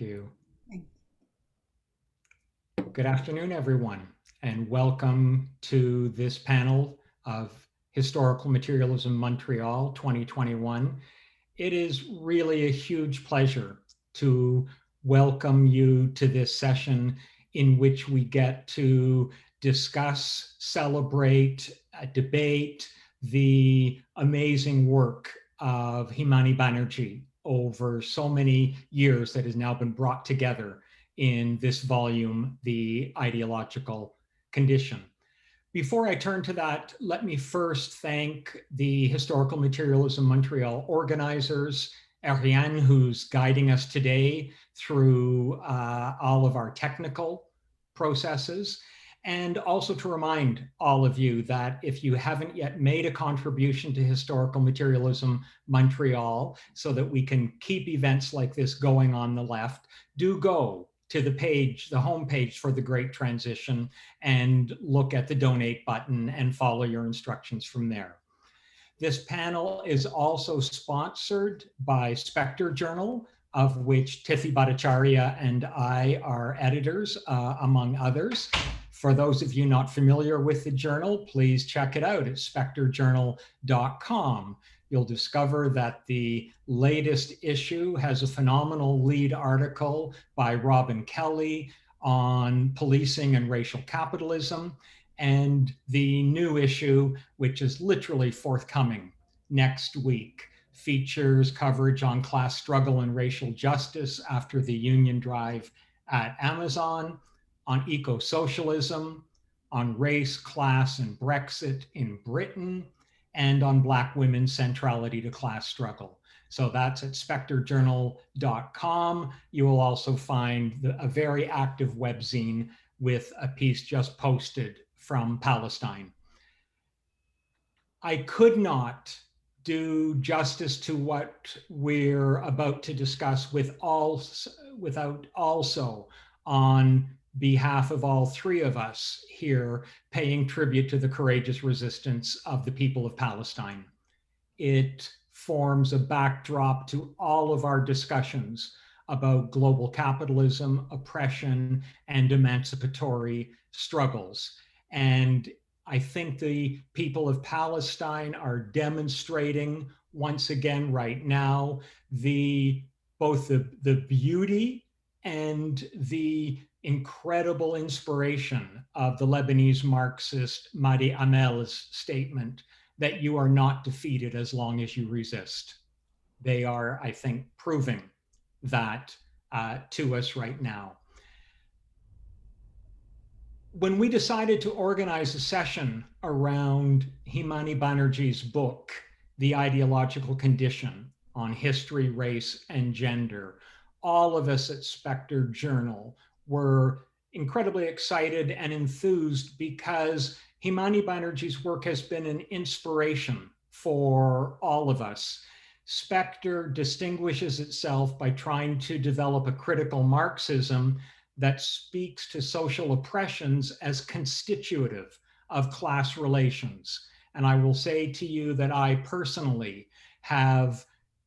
You. Good afternoon, everyone, and welcome to this panel of Historical Materialism Montreal 2021. It is really a huge pleasure to welcome you to this session in which we get to discuss, celebrate, debate the amazing work of Himani Bannerji over so many years that has now been brought together in this volume, The Ideological Condition. Before I turn to that, let me first thank the Historical Materialism Montreal organizers, Ariane, who's guiding us today through all of our technical processes, and also to remind all of you that if you haven't yet made a contribution to Historical Materialism Montreal so that we can keep events like this going on the left, do go to the page, the homepage for the Great Transition, and look at the donate button and follow your instructions from there. This panel is also sponsored by Spectre Journal, of which Tithi Bhattacharya and I are editors, among others. For those of you not familiar with the journal, please check it out at spectrejournal.com. You'll discover that the latest issue has a phenomenal lead article by Robin Kelly on policing and racial capitalism. And the new issue, which is literally forthcoming next week, features coverage on class struggle and racial justice after the union drive at Amazon, on eco-socialism, on race, class, and Brexit in Britain, and on Black women's centrality to class struggle. So that's at spectrejournal.com. You will also find a very active webzine with a piece just posted from Palestine. I could not do justice to what we're about to discuss without also, on behalf of all three of us here, paying tribute to the courageous resistance of the people of Palestine. It forms a backdrop to all of our discussions about global capitalism, oppression, and emancipatory struggles. And I think the people of Palestine are demonstrating once again right now both the beauty and the incredible inspiration of the Lebanese Marxist Mahdi Amel's statement that you are not defeated as long as you resist. They are, I think, proving that to us right now. When we decided to organize a session around Himani Bannerji's book, The Ideological Condition, on history, race, and gender, all of us at Spectre Journal were incredibly excited and enthused because Himani Bannerji's work has been an inspiration for all of us. Spectre distinguishes itself by trying to develop a critical Marxism that speaks to social oppressions as constitutive of class relations. And I will say to you that I personally have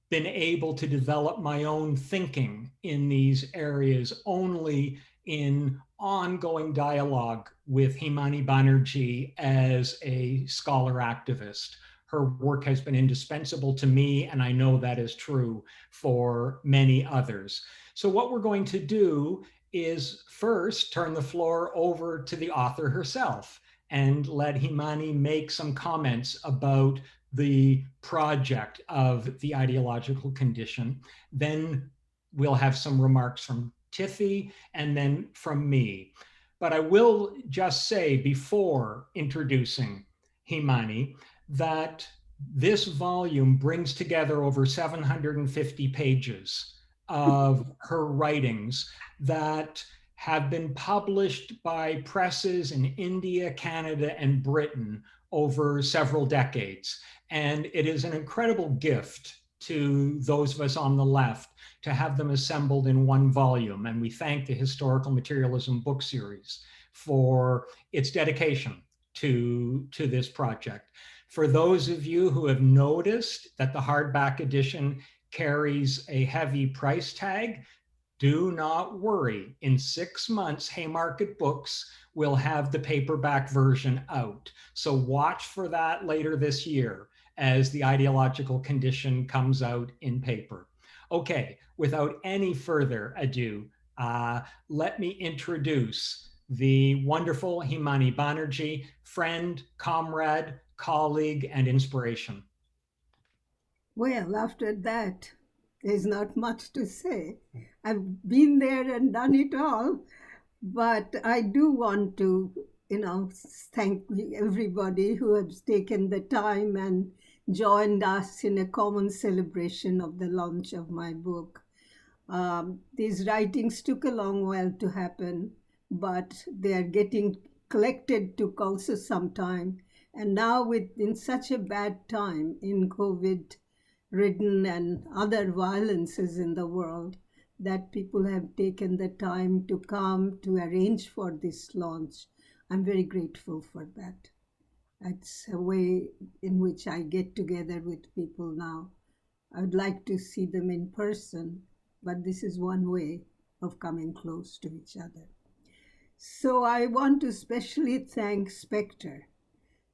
been able to develop my own thinking in these areas only in ongoing dialogue with Himani Bannerji as a scholar activist. Her work has been indispensable to me, and I know that is true for many others. So what we're going to do is first turn the floor over to the author herself and let Himani make some comments about the project of The Ideological Condition. Then we'll have some remarks from Tithi and then from me. But I will just say before introducing Himani that this volume brings together over 750 pages of her writings that have been published by presses in India, Canada, and Britain over several decades. And it is an incredible gift to those of us on the left to have them assembled in one volume. And we thank the Historical Materialism book series for its dedication to this project. For those of you who have noticed that the hardback edition carries a heavy price tag, Do not worry. In 6 months, Haymarket Books will have the paperback version out. So watch for that later this year as the ideological condition comes out in paper. Okay, without any further ado, let me introduce the wonderful Himani Bannerji, friend, comrade, colleague, and inspiration. Well, after that, there's not much to say. I've been there and done it all, but I do want to, thank everybody who has taken the time and joined us in a common celebration of the launch of my book. These writings took a long while to happen, but they are getting collected took also some time. And now, with in such a bad time in COVID ridden and other violences in the world, that people have taken the time to come to arrange for this launch. I'm very grateful for that. It's a way in which I get together with people now. I would like to see them in person, but this is one way of coming close to each other. So I want to especially thank Spectre,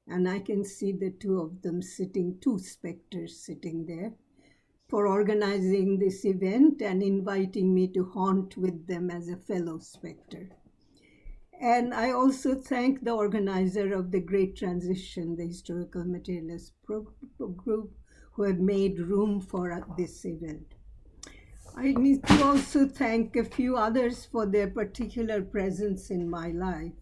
and I can see the two of them sitting, two specters sitting there, for organizing this event and inviting me to haunt with them as a fellow specter. And I also thank the organizer of the Great Transition, the Historical Materialist Group, who have made room for this event. I need to also thank a few others for their particular presence in my life,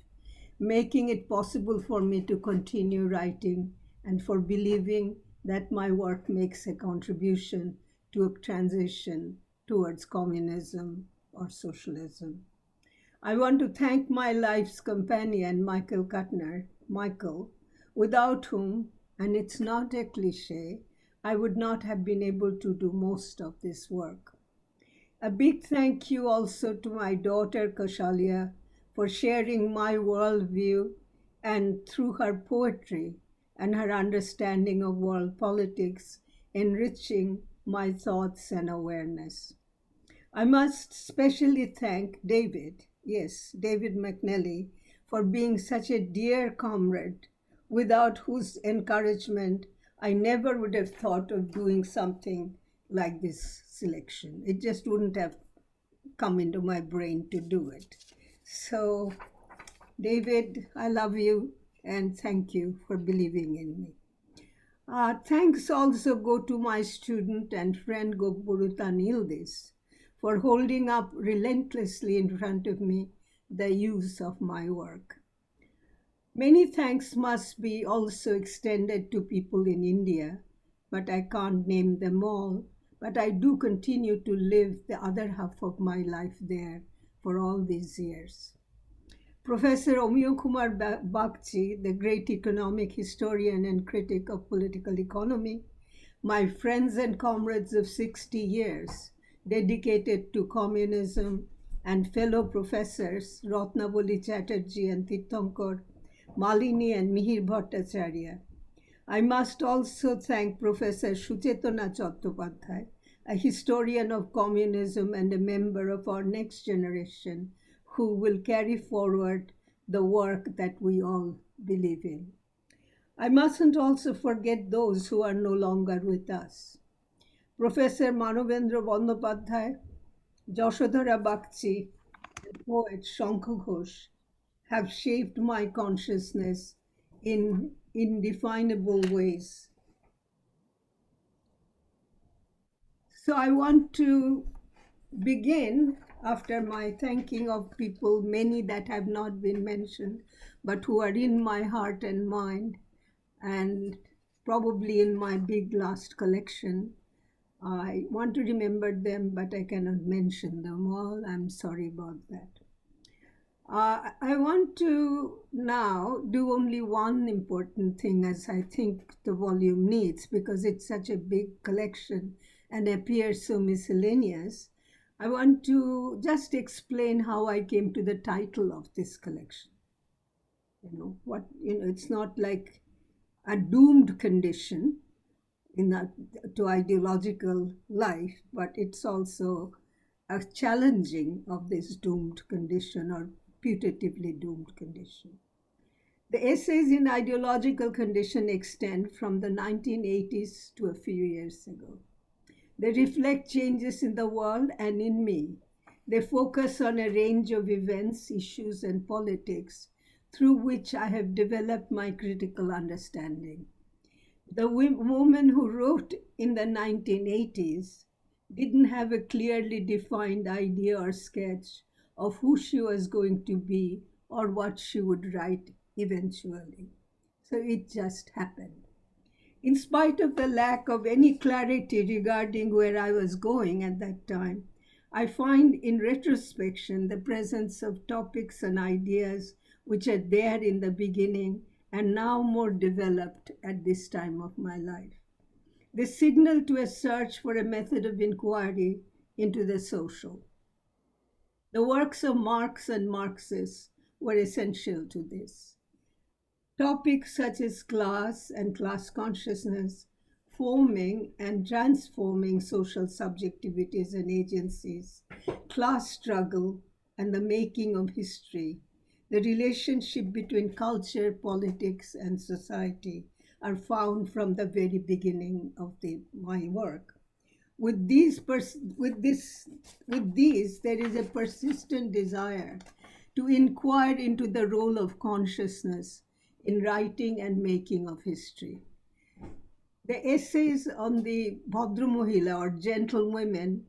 making it possible for me to continue writing and for believing that my work makes a contribution to a transition towards communism or socialism. I want to thank my life's companion, Michael Kuttner, Michael, without whom, and it's not a cliche, I would not have been able to do most of this work. A big thank you also to my daughter Kaushalya for sharing my worldview and through her poetry and her understanding of world politics, enriching my thoughts and awareness. I must specially thank David, yes, David McNally, for being such a dear comrade, without whose encouragement I never would have thought of doing something like this selection. It just wouldn't have come into my brain to do it. So, David, I love you and thank you for believing in me. Thanks also go to my student and friend Gokburuta Nildis for holding up relentlessly in front of me the use of my work. Many thanks must be also extended to people in India, but I can't name them all. But I do continue to live the other half of my life there for all these years. Professor Omiyo Kumar Bakchi, the great economic historian and critic of political economy, my friends and comrades of 60 years, dedicated to communism, and fellow professors Ratnabali Chatterjee and Tirthankar, Malini and Mihir Bhattacharya. I must also thank Professor Suchetana Chattopadhyay, a historian of communism and a member of our next generation, who will carry forward the work that we all believe in. I mustn't also forget those who are no longer with us. Professor Manavendra Bandyopadhyay, Yashodhara Bakchi, and poet Shankha Ghosh have shaped my consciousness in indefinable ways. So I want to begin, after my thanking of people, many that have not been mentioned, but who are in my heart and mind, and probably in my big last collection. I want to remember them, but I cannot mention them all. I'm sorry about that. I want to now do only one important thing, as I think the volume needs, because it's such a big collection and appears so miscellaneous. I want to just explain how I came to the title of this collection. It's not like a doomed condition to ideological life, but it's also a challenging of this doomed condition or putatively doomed condition. The essays in ideological condition extend from the 1980s to a few years ago. They reflect changes in the world and in me. They focus on a range of events, issues, and politics through which I have developed my critical understanding. The woman who wrote in the 1980s didn't have a clearly defined idea or sketch of who she was going to be or what she would write eventually. So it just happened. In spite of the lack of any clarity regarding where I was going at that time, I find in retrospection the presence of topics and ideas which are there in the beginning and now more developed at this time of my life. They signal to a search for a method of inquiry into the social. The works of Marx and Marxists were essential to this. Topics such as class and class consciousness, forming and transforming social subjectivities and agencies, class struggle and the making of history, the relationship between culture, politics, and society are found from the very beginning of my work. With these, there is a persistent desire to inquire into the role of consciousness in writing and making of history. The essays on the Bhadramohila or gentlewomen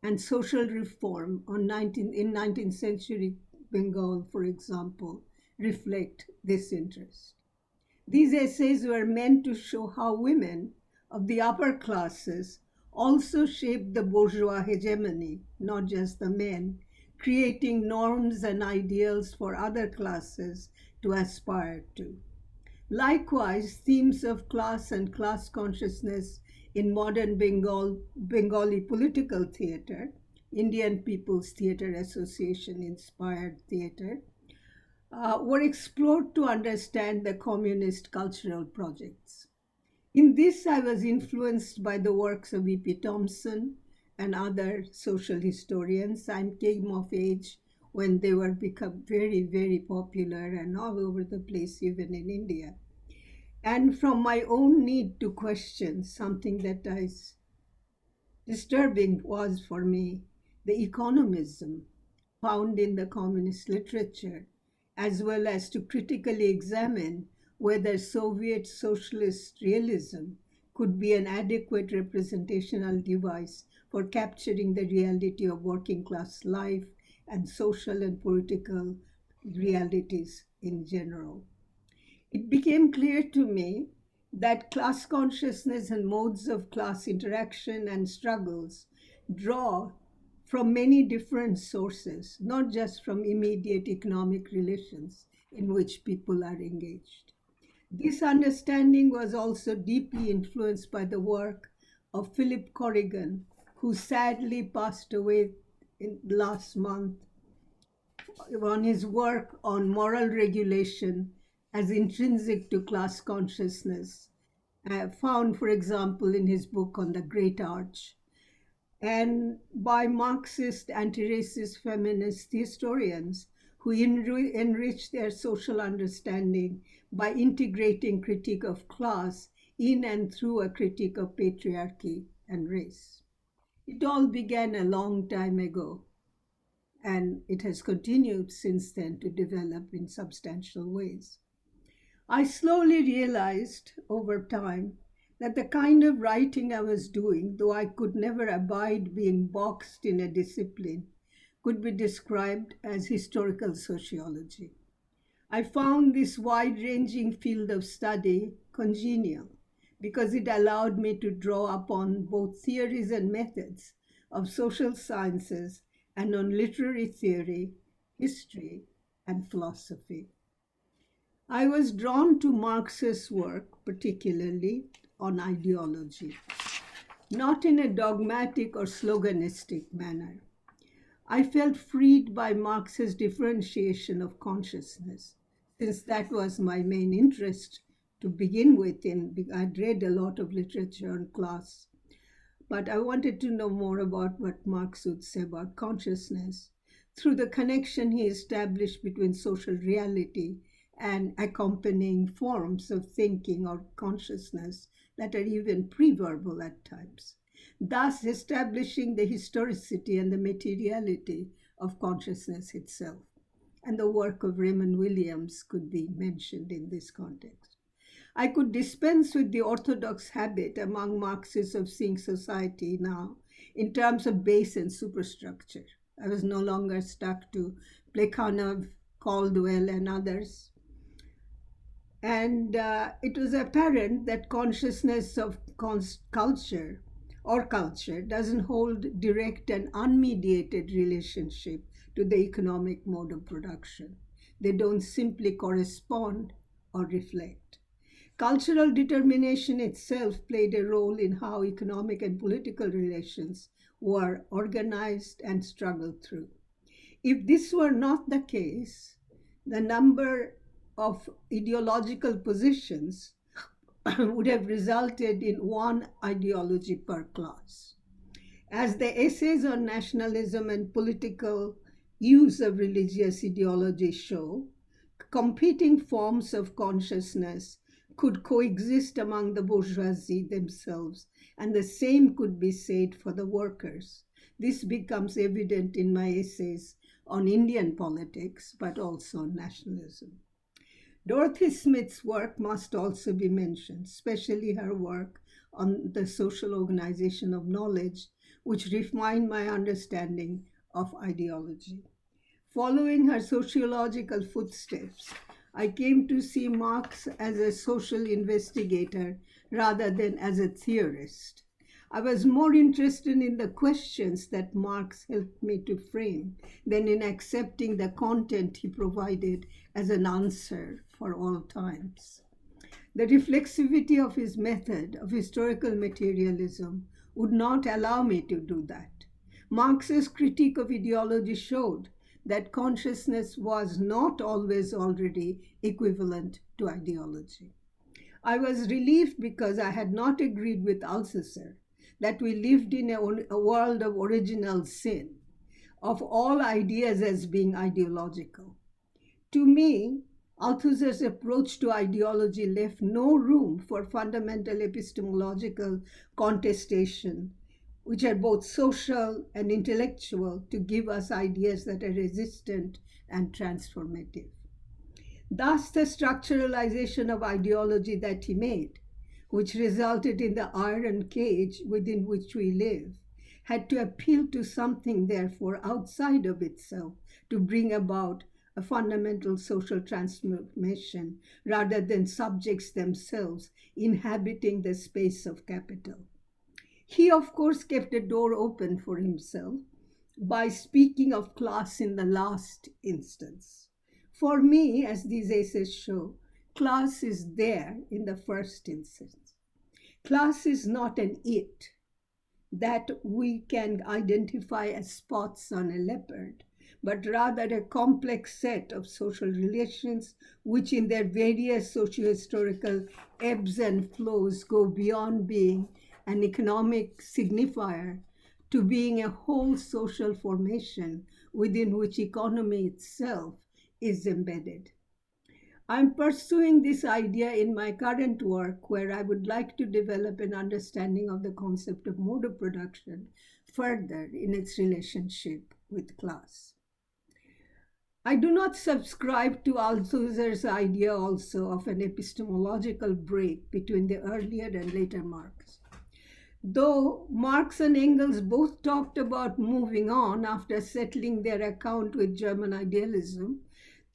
and social reform in 19th century Bengal, for example, reflect this interest. These essays were meant to show how women of the upper classes also shaped the bourgeois hegemony, not just the men, creating norms and ideals for other classes to aspire to. Likewise, themes of class and class consciousness in modern Bengali political theatre, Indian People's Theatre Association inspired theatre, were explored to understand the communist cultural projects. In this, I was influenced by the works of E.P. Thompson and other social historians. I came of age when they were become very, very popular and all over the place, even in India. And from my own need to question something that is disturbing was for me the economism found in the communist literature, as well as to critically examine whether Soviet socialist realism could be an adequate representational device for capturing the reality of working class life and social and political realities in general. It became clear to me that class consciousness and modes of class interaction and struggles draw from many different sources, not just from immediate economic relations in which people are engaged. This understanding was also deeply influenced by the work of Philip Corrigan, who sadly passed away last month, on his work on moral regulation as intrinsic to class consciousness, found, for example, in his book on the Great Arch, and by Marxist anti-racist feminist historians who enrich their social understanding by integrating critique of class in and through a critique of patriarchy and race. It all began a long time ago, and it has continued since then to develop in substantial ways. I slowly realized over time that the kind of writing I was doing, though I could never abide being boxed in a discipline, could be described as historical sociology. I found this wide-ranging field of study congenial because it allowed me to draw upon both theories and methods of social sciences and on literary theory, history, and philosophy. I was drawn to Marx's work, particularly on ideology, not in a dogmatic or sloganistic manner. I felt freed by Marx's differentiation of consciousness, since that was my main interest to begin with. I'd read a lot of literature on class. but I wanted to know more about what Marx would say about consciousness through the connection he established between social reality and accompanying forms of thinking or consciousness that are even pre-verbal at times, thus establishing the historicity and the materiality of consciousness itself. And the work of Raymond Williams could be mentioned in this context. I could dispense with the orthodox habit among Marxists of seeing society now in terms of base and superstructure. I was no longer stuck to Plekhanov, Caldwell, and others. And it was apparent that consciousness of culture doesn't hold direct and unmediated relationship to the economic mode of production. They don't simply correspond or reflect. Cultural determination itself played a role in how economic and political relations were organized and struggled through. If this were not the case, the number of ideological positions would have resulted in one ideology per class. As the essays on nationalism and political use of religious ideology show, competing forms of consciousness could coexist among the bourgeoisie themselves, and the same could be said for the workers. This becomes evident in my essays on Indian politics, but also on nationalism. Dorothy Smith's work must also be mentioned, especially her work on the social organization of knowledge, which refined my understanding of ideology. Following her sociological footsteps, I came to see Marx as a social investigator rather than as a theorist. I was more interested in the questions that Marx helped me to frame than in accepting the content he provided as an answer for all times. The reflexivity of his method of historical materialism would not allow me to do that. Marx's critique of ideology showed that consciousness was not always already equivalent to ideology. I was relieved because I had not agreed with Althusser that we lived in a world of original sin, of all ideas as being ideological. To me, Althusser's approach to ideology left no room for fundamental epistemological contestation, which are both social and intellectual, to give us ideas that are resistant and transformative. Thus, the structuralization of ideology that he made, which resulted in the iron cage within which we live, had to appeal to something, therefore, outside of itself to bring about a fundamental social transformation rather than subjects themselves inhabiting the space of capital. He, of course, kept a door open for himself by speaking of class in the last instance. For me, as these essays show, class is there in the first instance. Class is not an it that we can identify as spots on a leopard, but rather a complex set of social relations which in their various socio-historical ebbs and flows go beyond being an economic signifier to being a whole social formation within which economy itself is embedded. I'm pursuing this idea in my current work, where I would like to develop an understanding of the concept of mode of production further in its relationship with class. I do not subscribe to Althusser's idea also of an epistemological break between the earlier and later Marx. Though Marx and Engels both talked about moving on after settling their account with German idealism,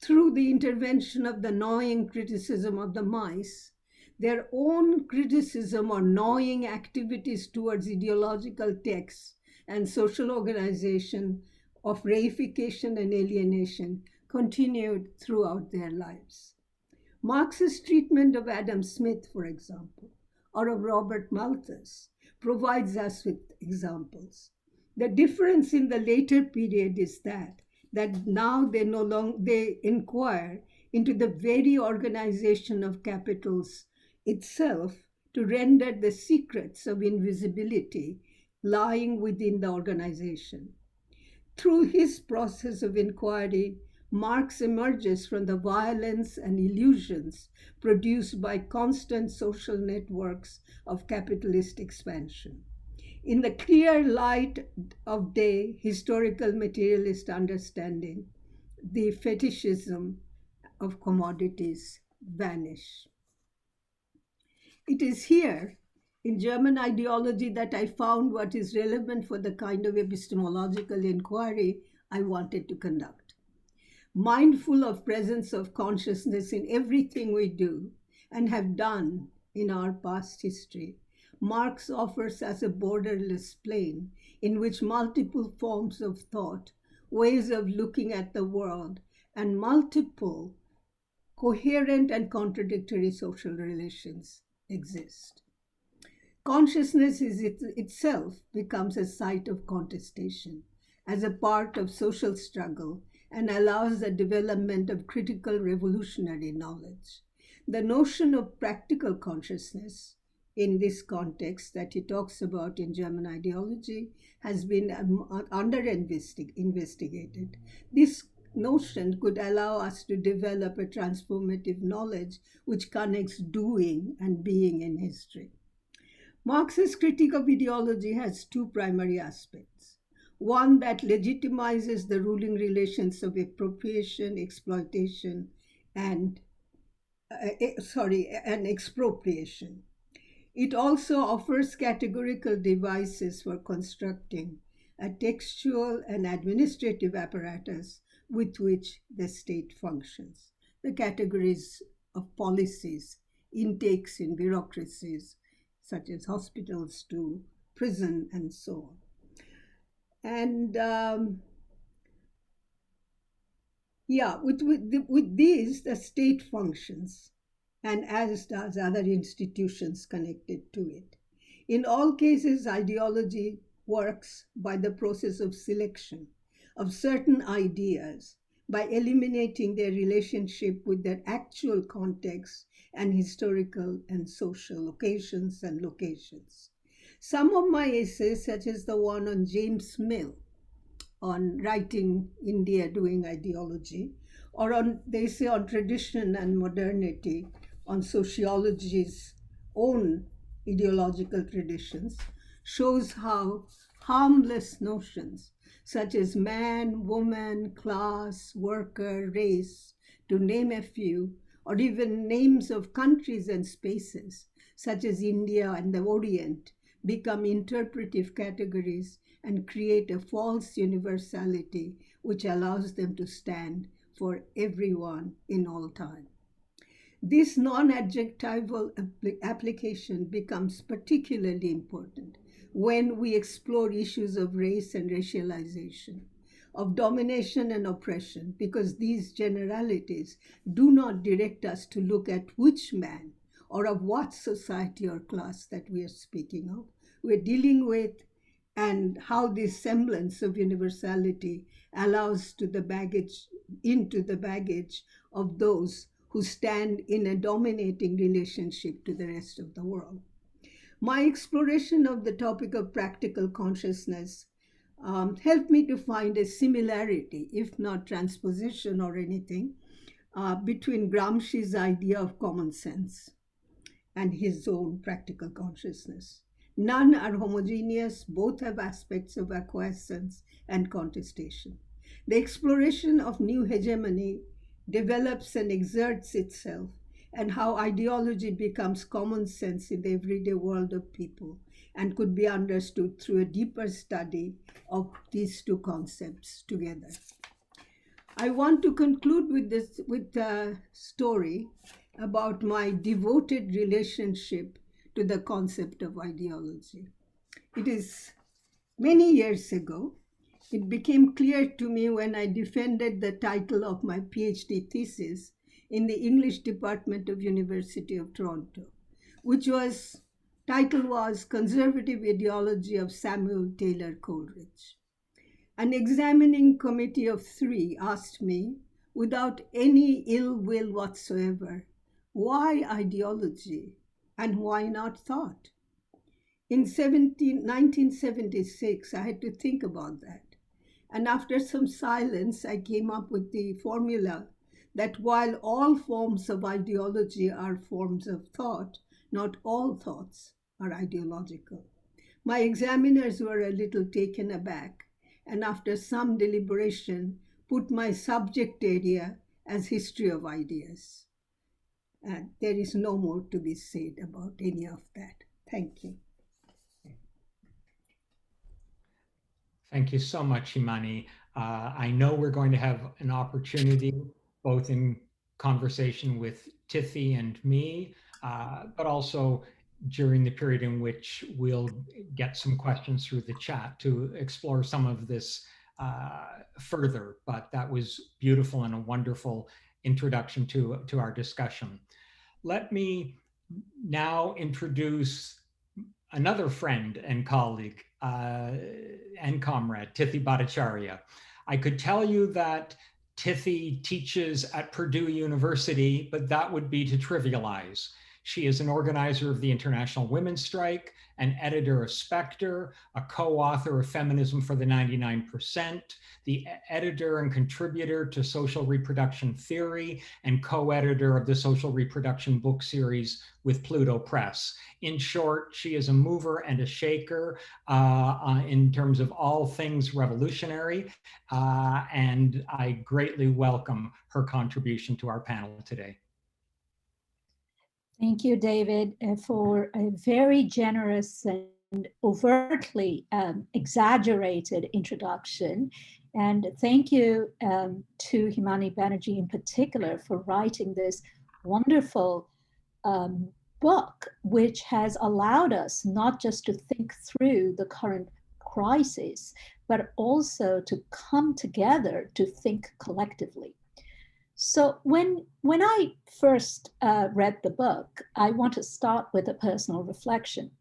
through the intervention of the gnawing criticism of the mice, their own criticism or gnawing activities towards ideological texts and social organization of reification and alienation continued throughout their lives. Marx's treatment of Adam Smith, for example, or of Robert Malthus, provides us with examples. The difference in the later period is that now they inquire into the very organization of capitals itself to render the secrets of invisibility lying within the organization. Through his process of inquiry, Marx emerges from the violence and illusions produced by constant social networks of capitalist expansion. In the clear light of day, historical materialist understanding, the fetishism of commodities vanish. It is here, in German ideology, that I found what is relevant for the kind of epistemological inquiry I wanted to conduct. Mindful of presence of consciousness in everything we do and have done in our past history, Marx offers us a borderless plane in which multiple forms of thought, ways of looking at the world, and multiple coherent and contradictory social relations exist. Consciousness itself becomes a site of contestation as a part of social struggle and allows the development of critical revolutionary knowledge. The notion of practical consciousness in this context that he talks about in German ideology has been investigated. This notion could allow us to develop a transformative knowledge which connects doing and being in history. Marx's critique of ideology has two primary aspects. One that legitimizes the ruling relations of appropriation, exploitation, and expropriation. It also offers categorical devices for constructing a textual and administrative apparatus with which the state functions. The categories of policies, intakes in bureaucracies, such as hospitals to prison and so on. And with these, the state functions, and as does other institutions connected to it. In all cases, ideology works by the process of selection of certain ideas by eliminating their relationship with their actual context and historical and social occasions and locations. Some of my essays, such as the one on James Mill, on writing India doing ideology, or on the essay on tradition and modernity, on sociology's own ideological traditions, shows how harmless notions such as man, woman, class, worker, race, to name a few, or even names of countries and spaces, such as India and the Orient, become interpretive categories and create a false universality which allows them to stand for everyone in all time. This non-adjectival application becomes particularly important when we explore issues of race and racialization, of domination and oppression, because these generalities do not direct us to look at which man or of what society or class that we are speaking of, we're dealing with, and how this semblance of universality allows into the baggage of those who stand in a dominating relationship to the rest of the world. My exploration of the topic of practical consciousness helped me to find a similarity, if not transposition or anything, between Gramsci's idea of common sense and his own practical consciousness. None are homogeneous, both have aspects of acquiescence and contestation. The exploration of new hegemony develops and exerts itself, and how ideology becomes common sense in the everyday world of people and could be understood through a deeper study of these two concepts together. I want to conclude with a story about my devoted relationship to the concept of ideology. It is many years ago. It became clear to me when I defended the title of my PhD thesis in the English department of University of Toronto, which title was Conservative Ideology of Samuel Taylor Coleridge. An examining committee of 3 asked me, without any ill will whatsoever, why ideology and why not thought? In 1976, I had to think about that. And after some silence, I came up with the formula that while all forms of ideology are forms of thought, not all thoughts are ideological. My examiners were a little taken aback, and after some deliberation, put my subject area as history of ideas. And there is no more to be said about any of that. Thank you. Thank you so much, Himani. I know we're going to have an opportunity, both in conversation with Tithi and me, but also during the period in which we'll get some questions through the chat to explore some of this further. But that was beautiful and a wonderful introduction to our discussion. Let me now introduce another friend and colleague and comrade, Tithi Bhattacharya. I could tell you that Tithi teaches at Purdue University, but that would be to trivialize. She is an organizer of the International Women's Strike, an editor of Spectre, a co-author of Feminism for the 99%, the editor and contributor to Social Reproduction Theory, and co-editor of the Social Reproduction book series with Pluto Press. In short, she is a mover and a shaker in terms of all things revolutionary, and I greatly welcome her contribution to our panel today. Thank you, David, for a very generous and overtly exaggerated introduction. And thank you to Himani Bannerji in particular for writing this wonderful book, which has allowed us not just to think through the current crisis, but also to come together to think collectively. So when I first read the book, I want to start with a personal reflection.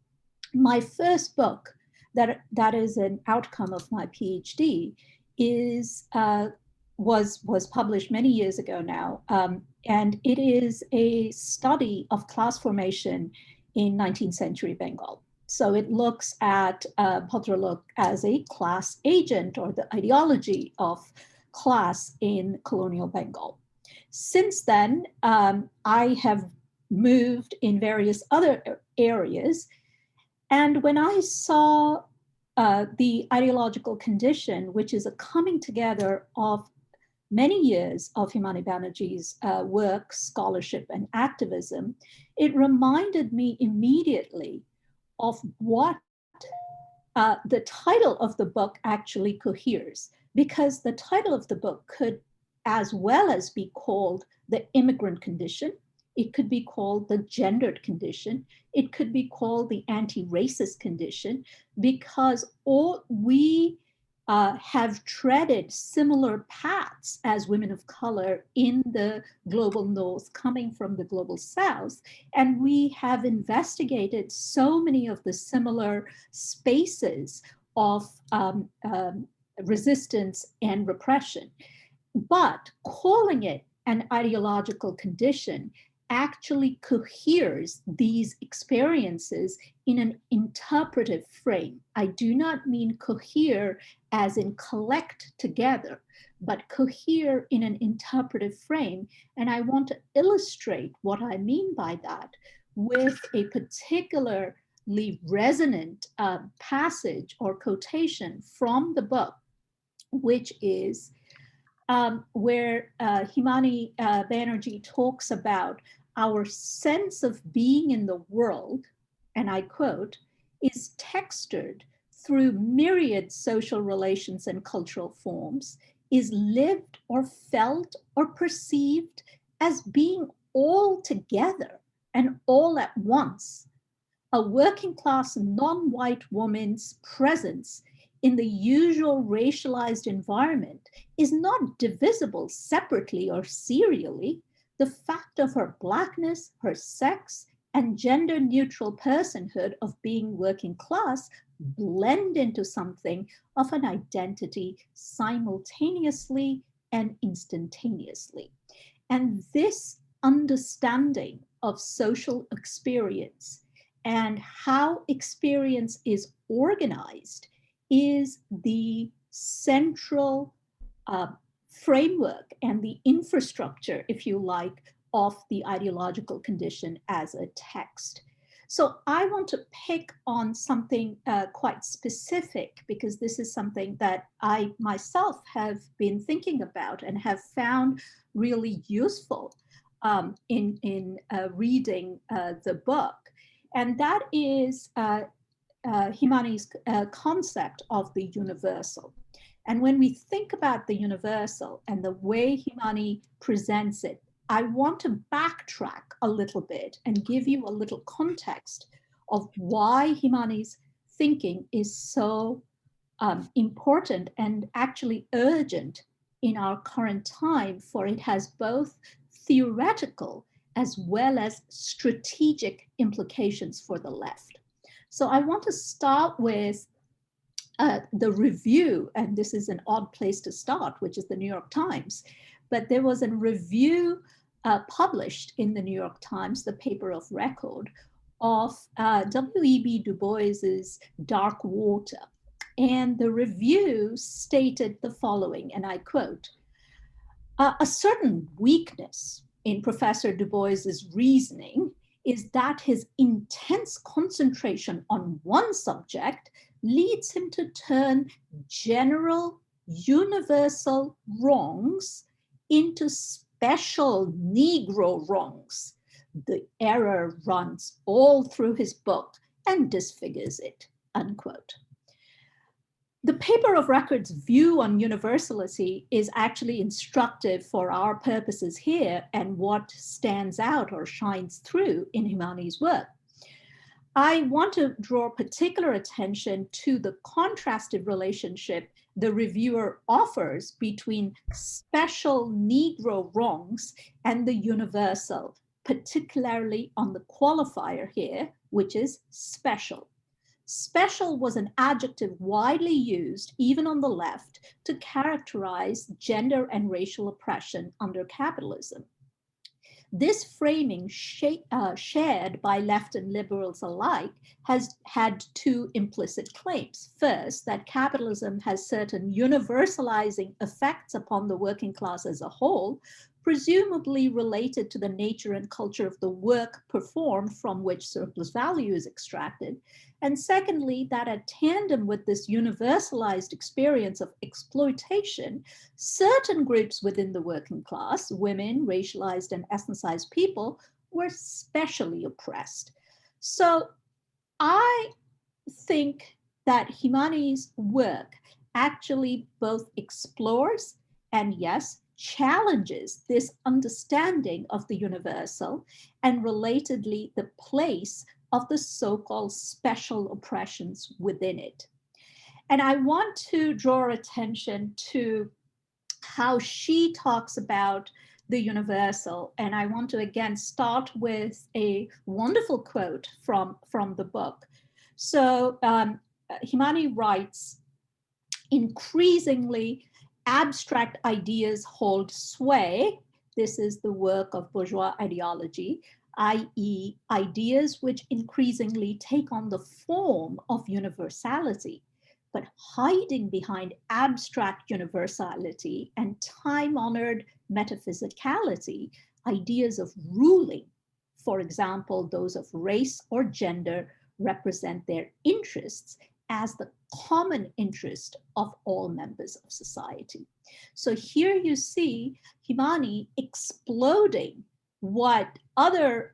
My first book, that is an outcome of my PhD, was published many years ago now, and it is a study of class formation in 19th century Bengal. So it looks at Bhadralok as a class agent, or the ideology of class in colonial Bengal. Since then, I have moved in various other areas. And when I saw the ideological condition, which is a coming together of many years of Himani Bannerji's work, scholarship, and activism, it reminded me immediately of what the title of the book actually coheres, because the title of the book could as well as be called the immigrant condition. It could be called the gendered condition. It could be called the anti-racist condition, because all we have treaded similar paths as women of color in the global north coming from the global south. And we have investigated so many of the similar spaces of resistance and repression. But calling it an ideological condition actually coheres these experiences in an interpretive frame. I do not mean cohere as in collect together, but cohere in an interpretive frame. And I want to illustrate what I mean by that with a particularly resonant passage or quotation from the book, which is where Himani Bannerji talks about our sense of being in the world, and I quote, is textured through myriad social relations and cultural forms, is lived or felt or perceived as being all together and all at once. A working class non-white woman's presence in the usual racialized environment is not divisible separately or serially. The fact of her Blackness, her sex, and gender-neutral personhood of being working class blend into something of an identity simultaneously and instantaneously. And this understanding of social experience and how experience is organized is the central framework and the infrastructure, if you like, of the ideological condition as a text. So I want to pick on something quite specific, because this is something that I myself have been thinking about and have found really useful in reading the book. And that is Himani's concept of the universal. And when we think about the universal and the way Himani presents it, I want to backtrack a little bit and give you a little context of why Himani's thinking is so important and actually urgent in our current time, for it has both theoretical as well as strategic implications for the left. So I want to start with the review, and this is an odd place to start, which is the New York Times. But there was a review published in the New York Times, the paper of record, of W.E.B. Du Bois's Dark Water. And the review stated the following, and I quote, "A certain weakness in Professor Du Bois's reasoning is that his intense concentration on one subject leads him to turn general, universal wrongs into special Negro wrongs. The error runs all through his book and disfigures it," unquote. The paper of record's view on universality is actually instructive for our purposes here and what stands out or shines through in Himani's work. I want to draw particular attention to the contrasted relationship the reviewer offers between special Negro wrongs and the universal, particularly on the qualifier here, which is special. Special was an adjective widely used, even on the left, to characterize gender and racial oppression under capitalism. This framing, shared by left and liberals alike, has had two implicit claims. First, that capitalism has certain universalizing effects upon the working class as a whole, presumably related to the nature and culture of the work performed from which surplus value is extracted. And secondly, that at tandem with this universalized experience of exploitation, certain groups within the working class, women, racialized and ethnicized people, were specially oppressed. So I think that Himani's work actually both explores and, yes, challenges this understanding of the universal, and relatedly the place of the so-called special oppressions within it. And I want to draw attention to how she talks about the universal. And I want to again start with a wonderful quote from the book. So Himani writes, "Increasingly, abstract ideas hold sway." This is the work of bourgeois ideology, i.e., ideas which increasingly take on the form of universality, but hiding behind abstract universality and time-honored metaphysicality, ideas of ruling, for example, those of race or gender, represent their interests as the common interest of all members of society. So here you see Himani exploding what other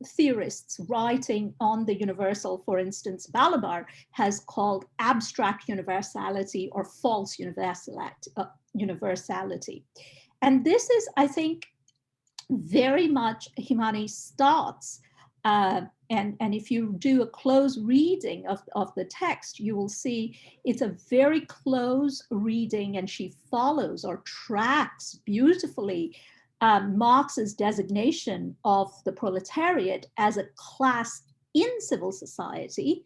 theorists writing on the universal, for instance, Balabar has called abstract universality or false universality. And this is, I think, very much Himani's thoughts. And if you do a close reading of the text, you will see it's a very close reading, and she follows or tracks beautifully Marx's designation of the proletariat as a class in civil society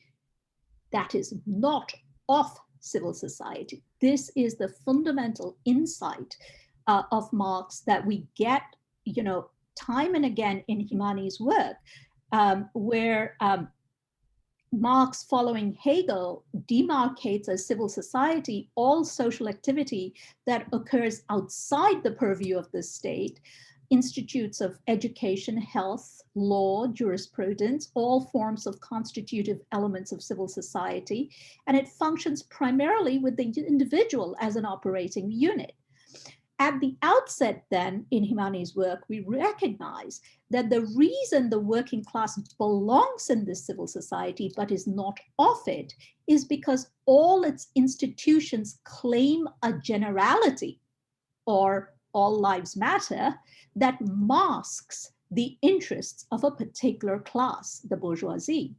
that is not of civil society. This is the fundamental insight of Marx that we get, time and again in Himani's work. where Marx, following Hegel, demarcates as civil society all social activity that occurs outside the purview of the state, institutes of education, health, law, jurisprudence, all forms of constitutive elements of civil society, and it functions primarily with the individual as an operating unit. At the outset, then, in Himani's work, we recognize that the reason the working class belongs in this civil society but is not of it is because all its institutions claim a generality, or all lives matter, that masks the interests of a particular class, the bourgeoisie.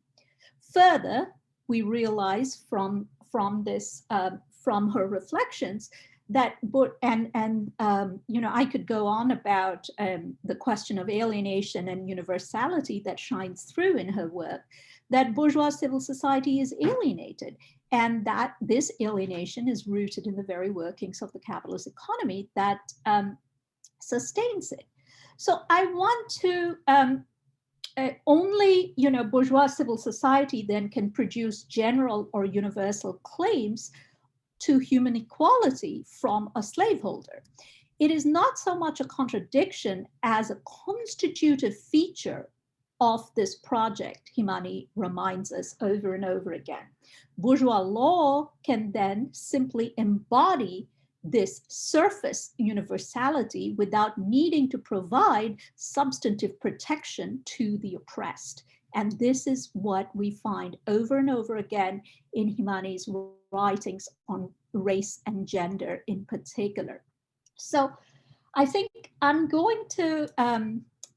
Further, we realize from her reflections that, I could go on about the question of alienation and universality that shines through in her work, that bourgeois civil society is alienated, and that this alienation is rooted in the very workings of the capitalist economy that sustains it. So I want to only, bourgeois civil society then can produce general or universal claims to human equality from a slaveholder. It is not so much a contradiction as a constitutive feature of this project, Himani reminds us over and over again. Bourgeois law can then simply embody this surface universality without needing to provide substantive protection to the oppressed. And this is what we find over and over again in Himani's writings on race and gender in particular. So I think I'm going to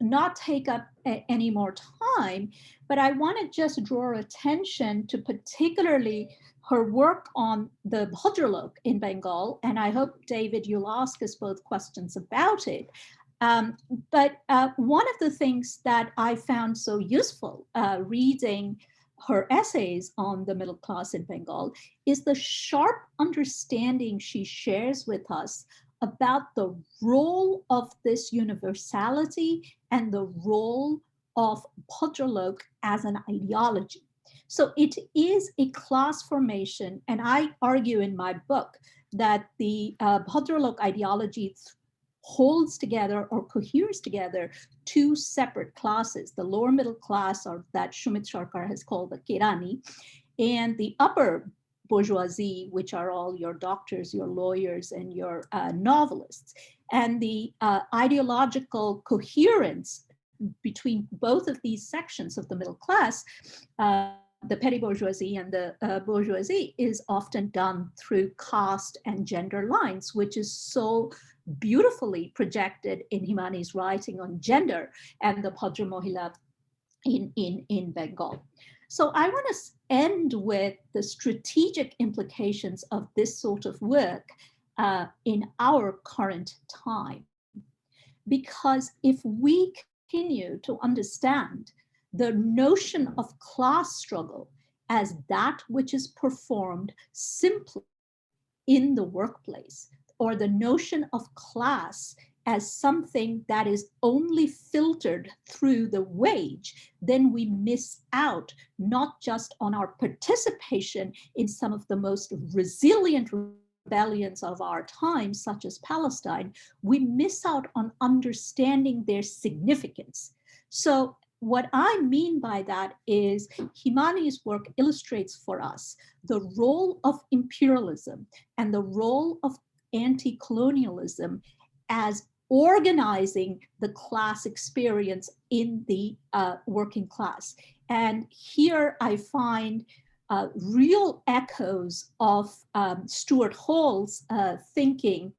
not take up any more time, but I want to just draw attention to particularly her work on the Bhadralok in Bengal, and I hope, David, you'll ask us both questions about it. But one of the things that I found so useful reading her essays on the middle class in Bengal is the sharp understanding she shares with us about the role of this universality and the role of Bhadralok as an ideology. So it is a class formation, and I argue in my book that the Bhadralok ideology holds together or coheres together two separate classes, the lower middle class, or that Shumit Sarkar has called the Kerani, and the upper bourgeoisie, which are all your doctors, your lawyers, and your novelists. And the ideological coherence between both of these sections of the middle class, the petty bourgeoisie and the bourgeoisie, is often done through caste and gender lines, which is so beautifully projected in Himani's writing on gender and the Bhadra Mohila in Bengal. So I want to end with the strategic implications of this sort of work in our current time. Because if we continue to understand the notion of class struggle as that which is performed simply in the workplace, or the notion of class as something that is only filtered through the wage, then we miss out not just on our participation in some of the most resilient rebellions of our time, such as Palestine, we miss out on understanding their significance. So what I mean by that is Himani's work illustrates for us the role of imperialism and the role of anti-colonialism as organizing the class experience in the working class. And here I find real echoes of Stuart Hall's thinking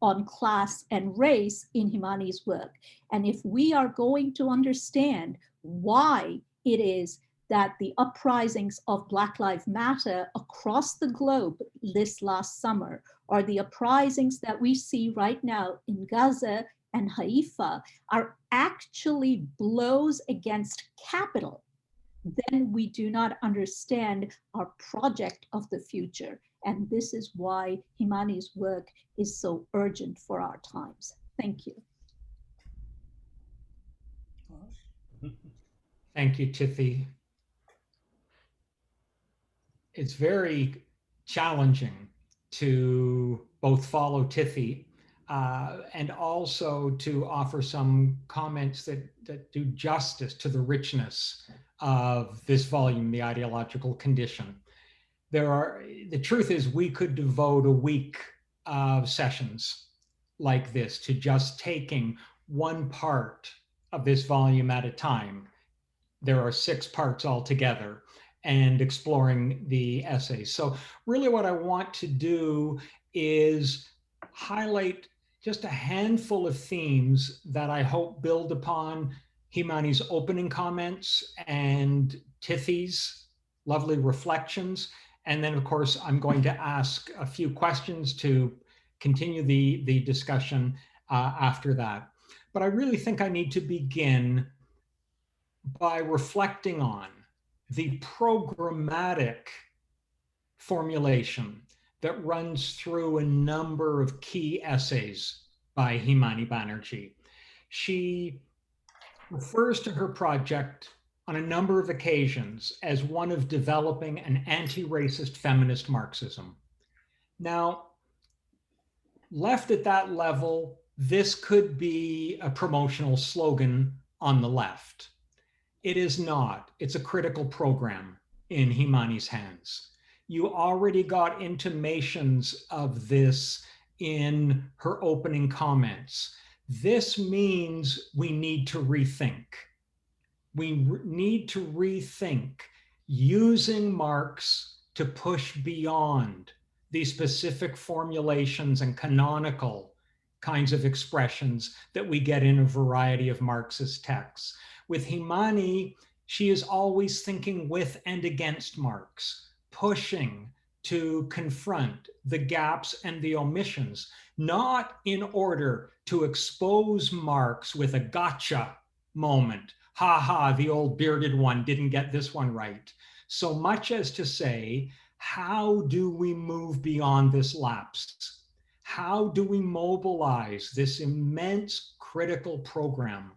on class and race in Himani's work. And if we are going to understand why it is that the uprisings of Black Lives Matter across the globe this last summer, or the uprisings that we see right now in Gaza and Haifa, are actually blows against capital, then we do not understand our project of the future. And this is why Himani's work is so urgent for our times. Thank you. Thank you, Tithi. It's very challenging to both follow Tithi and also to offer some comments that do justice to the richness of this volume, The Ideological Condition. The truth is we could devote a week of sessions like this to just taking one part of this volume at a time. There are 6 parts altogether, and exploring the essays. So really what I want to do is highlight just a handful of themes that I hope build upon Himani's opening comments and Tithi's lovely reflections. And then, of course, I'm going to ask a few questions to continue the discussion after that. But I really think I need to begin by reflecting on the programmatic formulation that runs through a number of key essays by Himani Bannerji. She refers to her project on a number of occasions as one of developing an anti-racist feminist Marxism. Now, left at that level, this could be a promotional slogan on the left. It is not. It's a critical program in Himani's hands. You already got intimations of this in her opening comments. This means we need to rethink. We need to rethink using Marx to push beyond these specific formulations and canonical kinds of expressions that we get in a variety of Marxist texts. With Himani, she is always thinking with and against Marx, pushing to confront the gaps and the omissions, not in order to expose Marx with a gotcha moment. Ha ha, the old bearded one didn't get this one right. So much as to say, how do we move beyond this lapse? How do we mobilize this immense critical program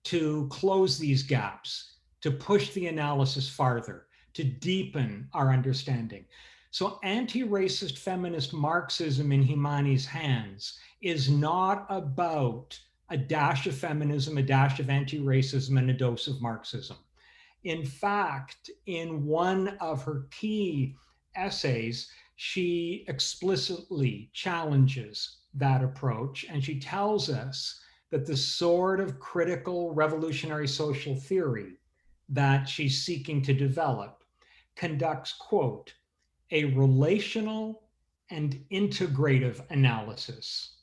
to close these gaps, to push the analysis farther, to deepen our understanding? So anti-racist feminist Marxism in Himani's hands is not about a dash of feminism, a dash of anti-racism, and a dose of Marxism. In fact, in one of her key essays, she explicitly challenges that approach, and she tells us that the sort of critical revolutionary social theory that she's seeking to develop conducts, quote, a relational and integrative analysis.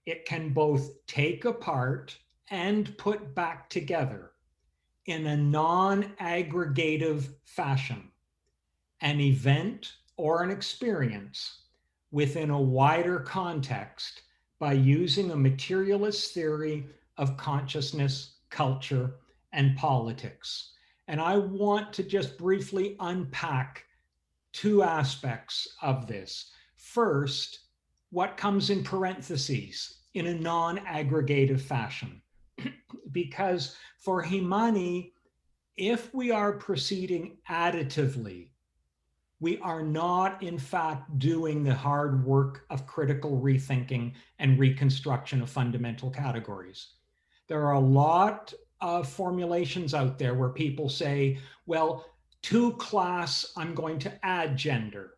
It can both take apart and put back together in a non-aggregative fashion an event or an experience within a wider context by using a materialist theory of consciousness, culture, and politics. And I want to just briefly unpack 2 aspects of this. First, what comes in parentheses in a non-aggregative fashion. Because for Himani, if we are proceeding additively, we are not, in fact, doing the hard work of critical rethinking and reconstruction of fundamental categories. There are a lot of formulations out there where people say, well, to class, I'm going to add gender.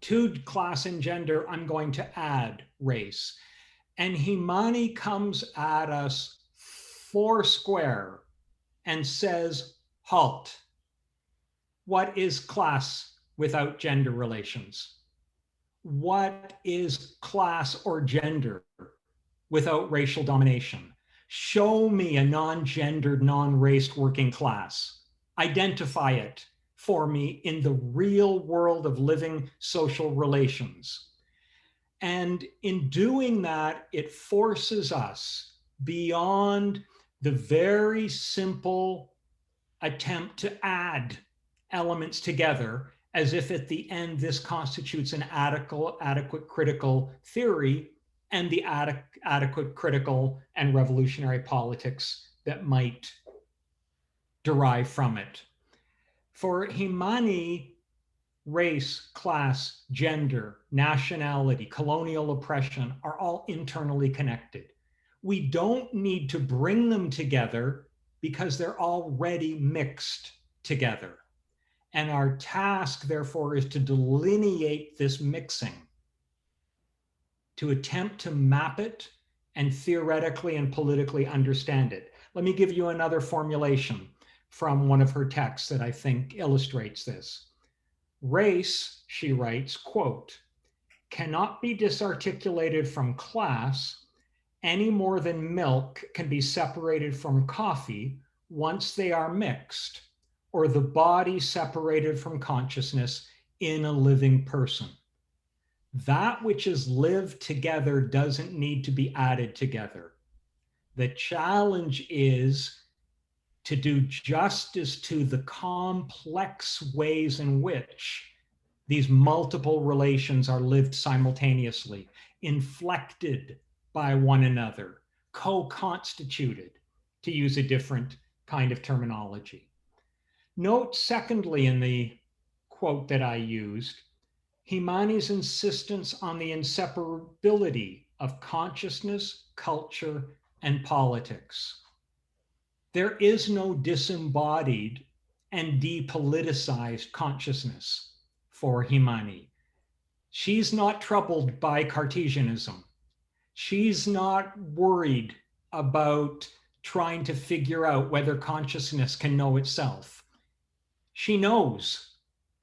To class and gender, I'm going to add race. And Himani comes at us foursquare and says, halt. What is class without gender relations? What is class or gender without racial domination? Show me a non-gendered, non-raced working class. Identify it for me in the real world of living social relations. And in doing that, it forces us beyond the very simple attempt to add elements together as if at the end this constitutes an adequate critical theory and the adequate critical and revolutionary politics that might derive from it. For Himani, race, class, gender, nationality, colonial oppression are all internally connected. We don't need to bring them together because they're already mixed together. And our task, therefore, is to delineate this mixing, to attempt to map it and theoretically and politically understand it. Let me give you another formulation from one of her texts that I think illustrates this. Race, she writes, quote, cannot be disarticulated from class any more than milk can be separated from coffee once they are mixed, or the body separated from consciousness in a living person. That which is lived together doesn't need to be added together. The challenge is to do justice to the complex ways in which these multiple relations are lived simultaneously, inflected by one another, co-constituted, to use a different kind of terminology. Note, secondly, in the quote that I used, Himani's insistence on the inseparability of consciousness, culture, and politics. There is no disembodied and depoliticized consciousness for Himani. She's not troubled by Cartesianism. She's not worried about trying to figure out whether consciousness can know itself. She knows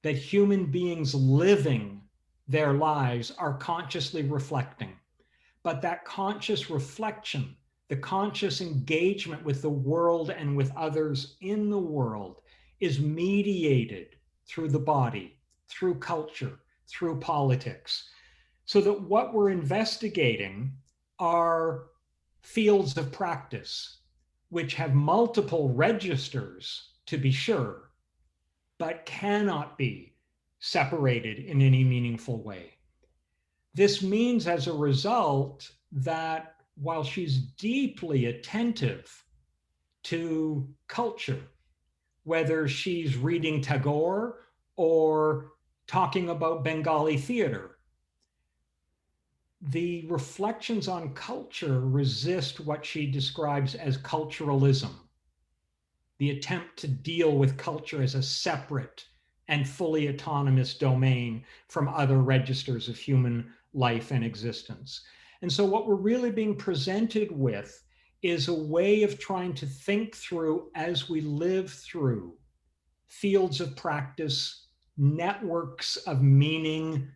that human beings living their lives are consciously reflecting, but that conscious reflection, the conscious engagement with the world and with others in the world, is mediated through the body, through culture, through politics, so that what we're investigating are fields of practice which have multiple registers, to be sure, but cannot be separated in any meaningful way. This means, as a result, that while she's deeply attentive to culture, whether she's reading Tagore or talking about Bengali theater, the reflections on culture resist what she describes as culturalism, the attempt to deal with culture as a separate and fully autonomous domain from other registers of human life and existence. And so what we're really being presented with is a way of trying to think through, as we live through fields of practice, networks of meaning,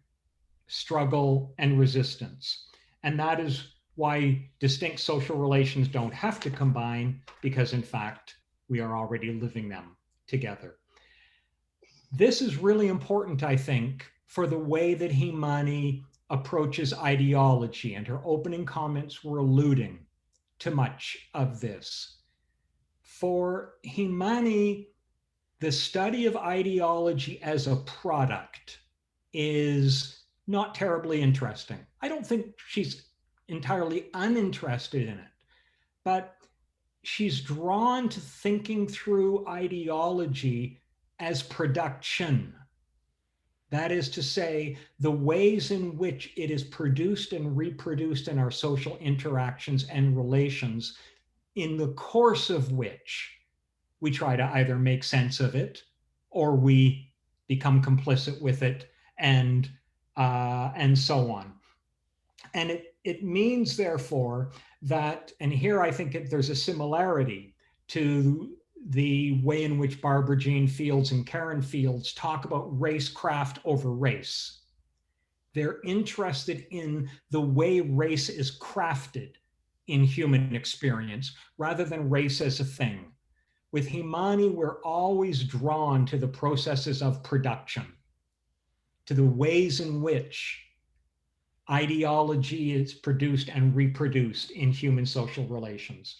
struggle, and resistance. And that is why distinct social relations don't have to combine, because in fact, we are already living them together. This is really important, I think, for the way that Himani approaches ideology, and her opening comments were alluding to much of this. For Himani, the study of ideology as a product is not terribly interesting. I don't think she's entirely uninterested in it, but she's drawn to thinking through ideology as production. That is to say, the ways in which it is produced and reproduced in our social interactions and relations, in the course of which we try to either make sense of it or we become complicit with it, and so on. And it means, therefore, that, and here I think there's a similarity to the way in which Barbara Jean Fields and Karen Fields talk about racecraft over race. They're interested in the way race is crafted in human experience rather than race as a thing. With Himani, we're always drawn to the processes of production, to the ways in which ideology is produced and reproduced in human social relations.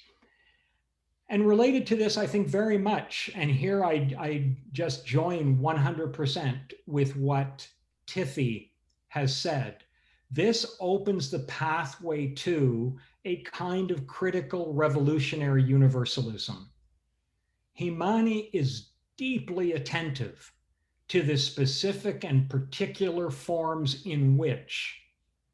And related to this, I think very much, and here I just join 100% with what Tithi has said, this opens the pathway to a kind of critical revolutionary universalism. Himani is deeply attentive to the specific and particular forms in which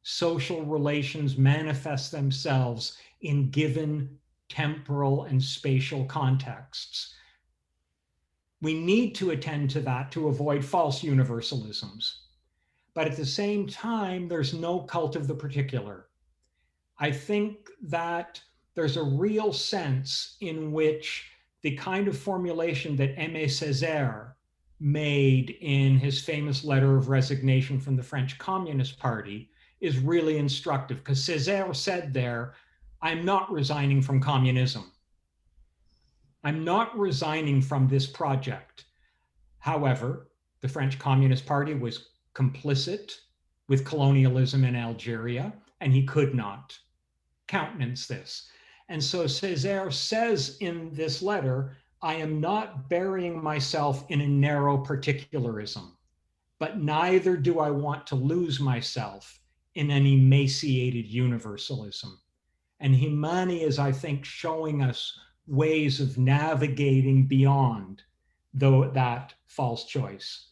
social relations manifest themselves in given temporal and spatial contexts. We need to attend to that to avoid false universalisms. But at the same time, there's no cult of the particular. I think that there's a real sense in which the kind of formulation that Aimé Césaire made in his famous letter of resignation from the French Communist Party is really instructive, because Césaire said there, I'm not resigning from communism. I'm not resigning from this project. However, the French Communist Party was complicit with colonialism in Algeria, and he could not countenance this. And so Césaire says in this letter, I am not burying myself in a narrow particularism, but neither do I want to lose myself in an emaciated universalism. And Himani is, I think, showing us ways of navigating beyond that false choice.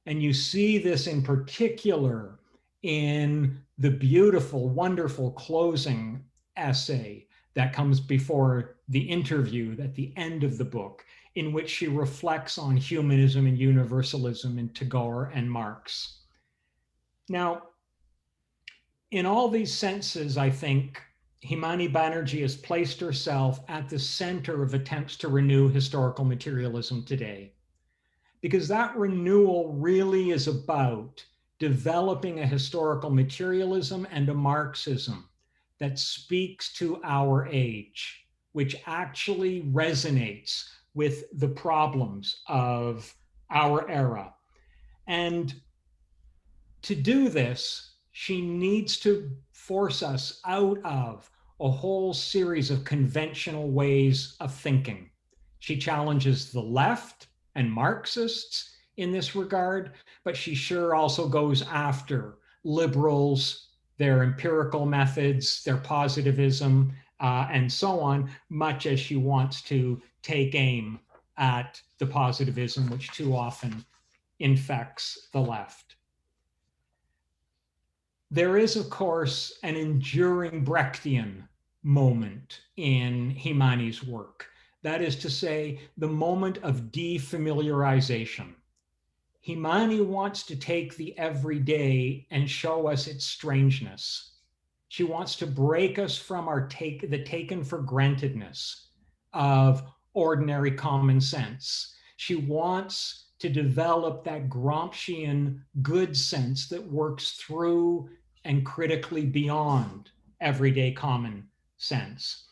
And you see this in particular in the beautiful, wonderful closing essay that comes before the interview at the end of the book, in which she reflects on humanism and universalism in Tagore and Marx. Now, in all these senses, I think Himani Bannerji has placed herself at the center of attempts to renew historical materialism today, because that renewal really is about developing a historical materialism and a Marxism that speaks to our age, which actually resonates with the problems of our era. And to do this, she needs to force us out of a whole series of conventional ways of thinking. She challenges the left and Marxists in this regard, but she sure also goes after liberals, their empirical methods, their positivism, and so on, much as she wants to take aim at the positivism which too often infects the left. There is, of course, an enduring Brechtian moment in Himani's work. That is to say, the moment of defamiliarization. Himani wants to take the everyday and show us its strangeness. She wants to break us from the taken for grantedness of ordinary common sense. She wants to develop that Gramscian good sense that works through and critically beyond everyday common sense.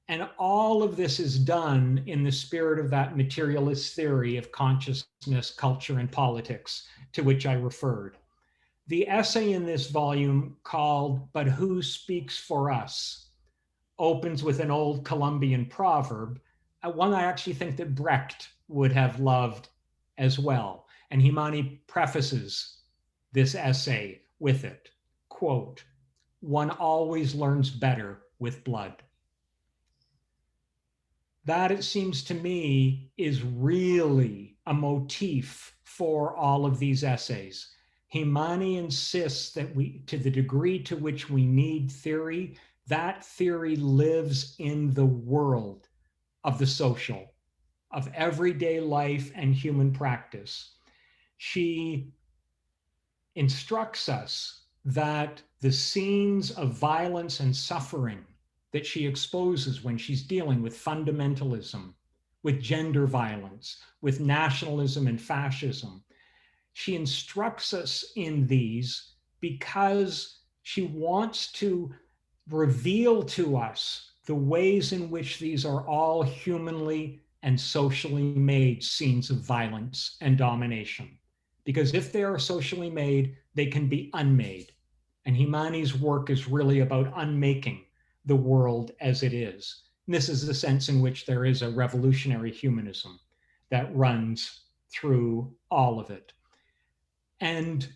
And all of this is done in the spirit of that materialist theory of consciousness, culture, and politics to which I referred. The essay in this volume called "But Who Speaks for Us" opens with an old Colombian proverb, one I actually think that Brecht would have loved as well. And Himani prefaces this essay with it, quote, "One always learns better with blood." That, it seems to me, is really a motif for all of these essays. Himani insists that to the degree to which we need theory, that theory lives in the world of the social, of everyday life and human practice. She instructs us that the scenes of violence and suffering that she exposes when she's dealing with fundamentalism, with gender violence, with nationalism and fascism, she instructs us in these because she wants to reveal to us the ways in which these are all humanly and socially made scenes of violence and domination. Because if they are socially made, they can be unmade. And Himani's work is really about unmaking the world as it is. And this is the sense in which there is a revolutionary humanism that runs through all of it. And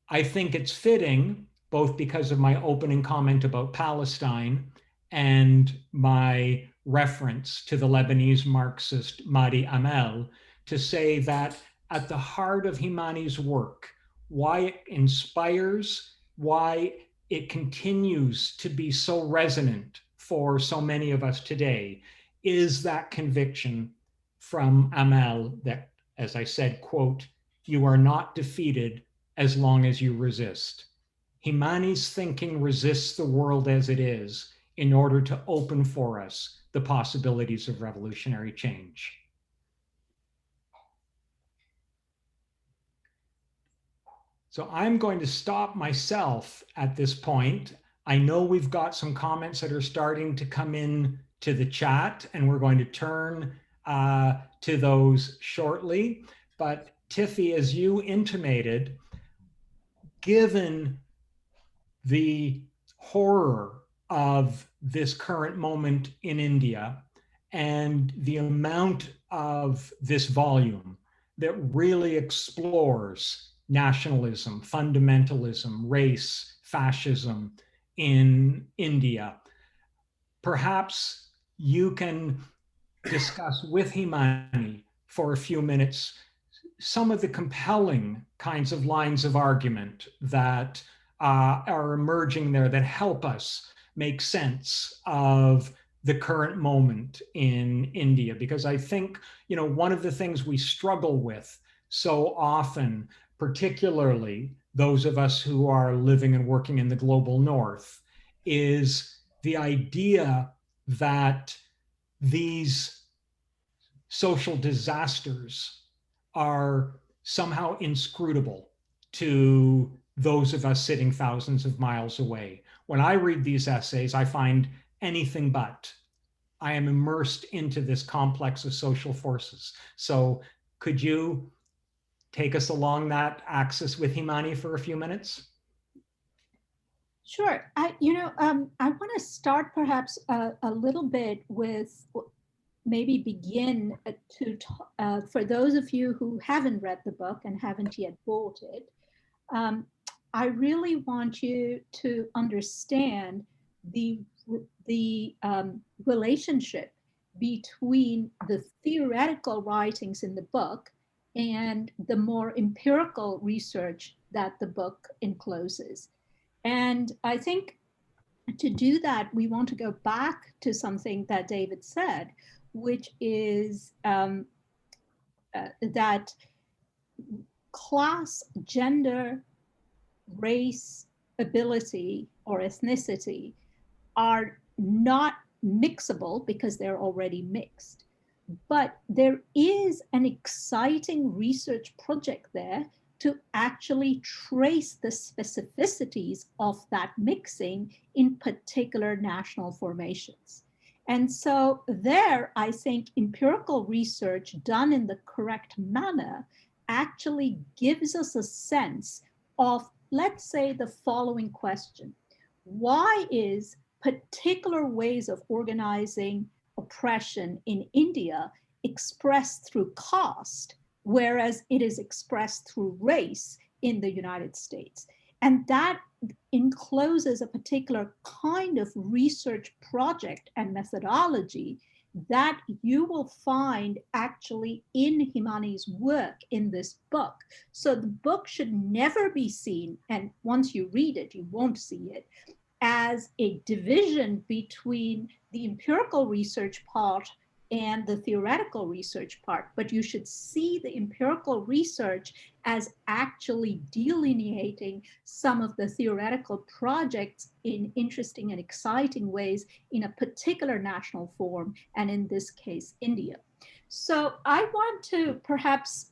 I think it's fitting, both because of my opening comment about Palestine and my reference to the Lebanese Marxist Mahdi Amel to say that at the heart of Himani's work, why it inspires, why it continues to be so resonant for so many of us today, is that conviction from Amel that, as I said, quote, "You are not defeated as long as you resist." Himani's thinking resists the world as it is in order to open for us the possibilities of revolutionary change. So I'm going to stop myself at this point. I know we've got some comments that are starting to come in to the chat, and we're going to turn to those shortly. But Tithi, as you intimated, given the horror of this current moment in India and the amount of this volume that really explores nationalism, fundamentalism, race, fascism in India, perhaps you can discuss with Himani for a few minutes some of the compelling kinds of lines of argument that are emerging there that help us make sense of the current moment in India. Because I think, one of the things we struggle with so often, particularly those of us who are living and working in the global north, is the idea that these social disasters are somehow inscrutable to those of us sitting thousands of miles away. When I read these essays, I find anything but. I am immersed into this complex of social forces. So could you take us along that axis with Himani for a few minutes? Sure. I want to start perhaps a little bit with maybe begin for those of you who haven't read the book and haven't yet bought it. I really want you to understand the relationship between the theoretical writings in the book and the more empirical research that the book encloses. And I think to do that, we want to go back to something that David said, which is that class, gender, race, ability, or ethnicity are not mixable because they're already mixed. But there is an exciting research project there to actually trace the specificities of that mixing in particular national formations. And so there, I think empirical research done in the correct manner actually gives us a sense of, let's say, the following question. Why is particular ways of organizing oppression in India expressed through caste, whereas it is expressed through race in the United States? And that encloses a particular kind of research project and methodology that you will find actually in Himani's work in this book. So the book should never be seen, and once you read it, you won't see it, as a division between the empirical research part and the theoretical research part, but you should see the empirical research as actually delineating some of the theoretical projects in interesting and exciting ways in a particular national form, and in this case, India. So I want to perhaps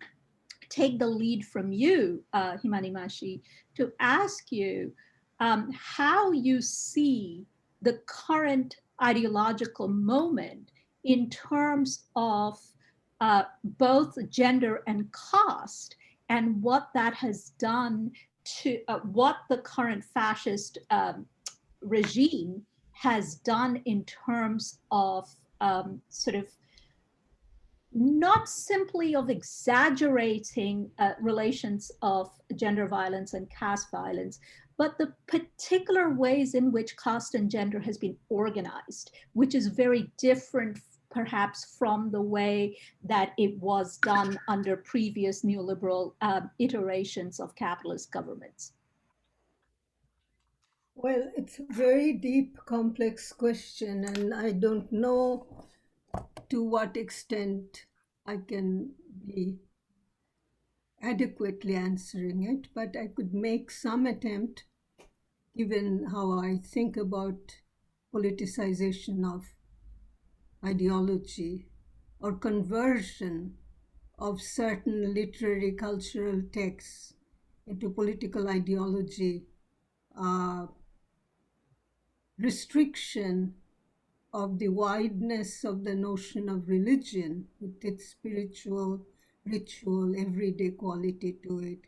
take the lead from you, Himani Mashi, to ask you how you see the current ideological moment in terms of both gender and caste, and what that has done to what the current fascist regime has done in terms of sort of not simply of exaggerating relations of gender violence and caste violence, but the particular ways in which caste and gender has been organized, which is very different perhaps from the way that it was done under previous neoliberal iterations of capitalist governments. Well, it's a very deep, complex question, and I don't know to what extent I can be adequately answering it, but I could make some attempt given how I think about politicization of ideology or conversion of certain literary cultural texts into political ideology, restriction of the wideness of the notion of religion with its spiritual, ritual, everyday quality to it,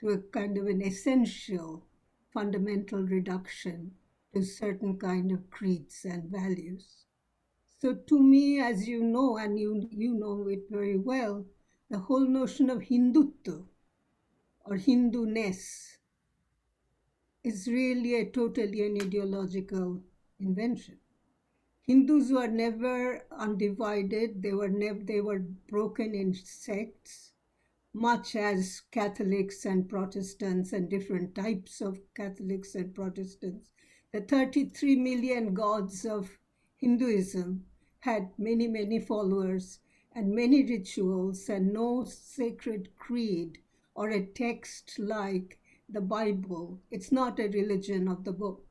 to a kind of an essential, fundamental reduction to certain kind of creeds and values. So to me, as you know, and you know it very well, the whole notion of Hindutva or Hindu-ness is really a totally an ideological invention. Hindus were never undivided. They were broken in sects, much as Catholics and Protestants and different types of Catholics and Protestants. The 33 million gods of Hinduism had many, many followers and many rituals, and no sacred creed or a text like the Bible. It's not a religion of the book.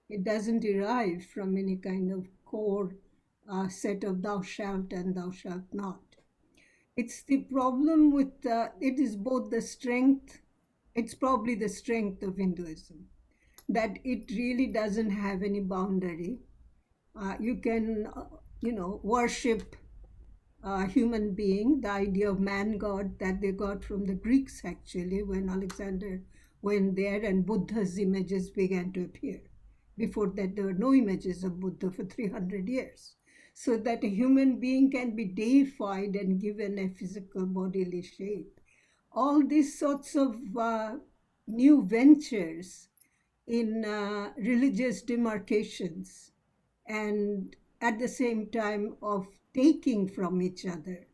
It doesn't derive from any kind of core set of thou shalt and thou shalt not. It's the problem with, it is both the strength, it's probably the strength of Hinduism, that it really doesn't have any boundary. You can, worship a human being, the idea of man-god that they got from the Greeks actually when Alexander went there and Buddha's images began to appear. Before that, there were no images of Buddha for 300 years. So that a human being can be deified and given a physical bodily shape. All these sorts of new ventures in religious demarcations, and at the same time of taking from each other,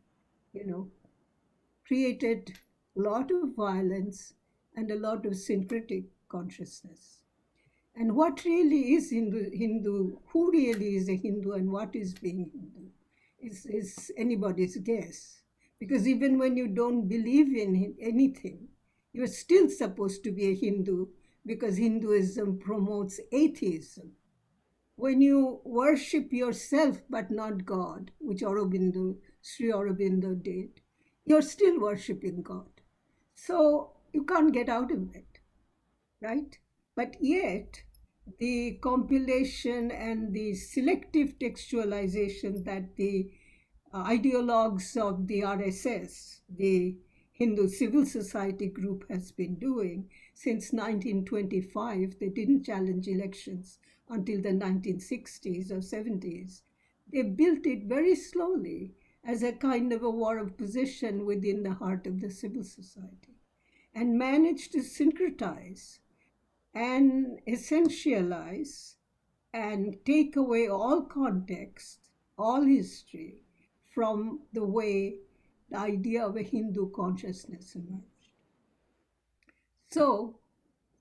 created a lot of violence and a lot of syncretic consciousness. And what really is Hindu, who really is a Hindu and what is being Hindu is anybody's guess. Because even when you don't believe in anything, you're still supposed to be a Hindu because Hinduism promotes atheism. When you worship yourself but not God, which Sri Aurobindo did, you're still worshiping God. So you can't get out of it, right? But yet, the compilation and the selective textualization that the ideologues of the RSS, the Hindu Civil Society group, has been doing since 1925, they didn't challenge elections until the 1960s or 70s. They built it very slowly as a kind of a war of position within the heart of the civil society and managed to syncretize and essentialize and take away all context, all history from the way the idea of a Hindu consciousness emerged. So,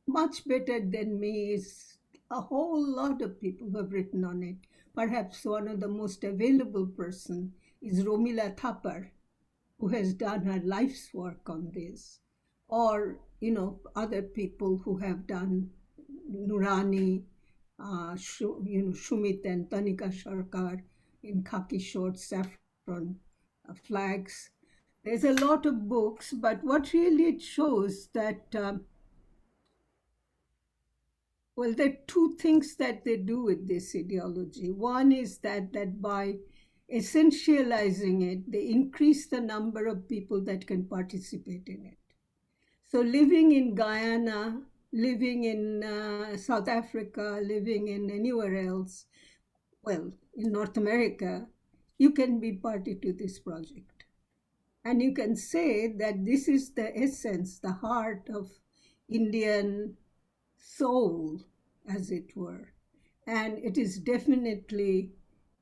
much better than me is a whole lot of people who have written on it. Perhaps one of the most available person is Romila Thapar, who has done her life's work on this, or other people who have done Nurani, Shumit and Tanika Sarkar in khaki shorts, saffron flags. There's a lot of books, but what really it shows that, well, there are two things that they do with this ideology. One is that by essentializing it, they increase the number of people that can participate in it. So living in Guyana, living in South Africa, living in anywhere else, well, in North America, you can be party to this project. And you can say that this is the essence, the heart of Indian soul, as it were. And it is definitely,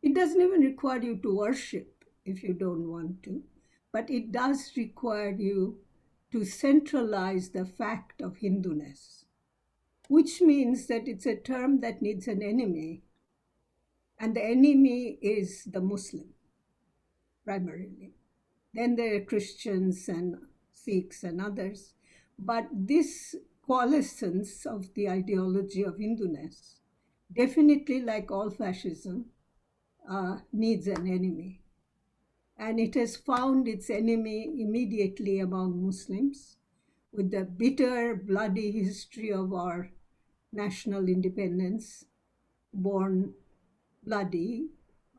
it doesn't even require you to worship if you don't want to, but it does require you to centralize the fact of Hinduness, which means that it's a term that needs an enemy. And the enemy is the Muslim, primarily. Then there are Christians and Sikhs and others. But this coalescence of the ideology of Hinduness, definitely like all fascism, needs an enemy. And it has found its enemy immediately among Muslims, with the bitter, bloody history of our national independence, born bloody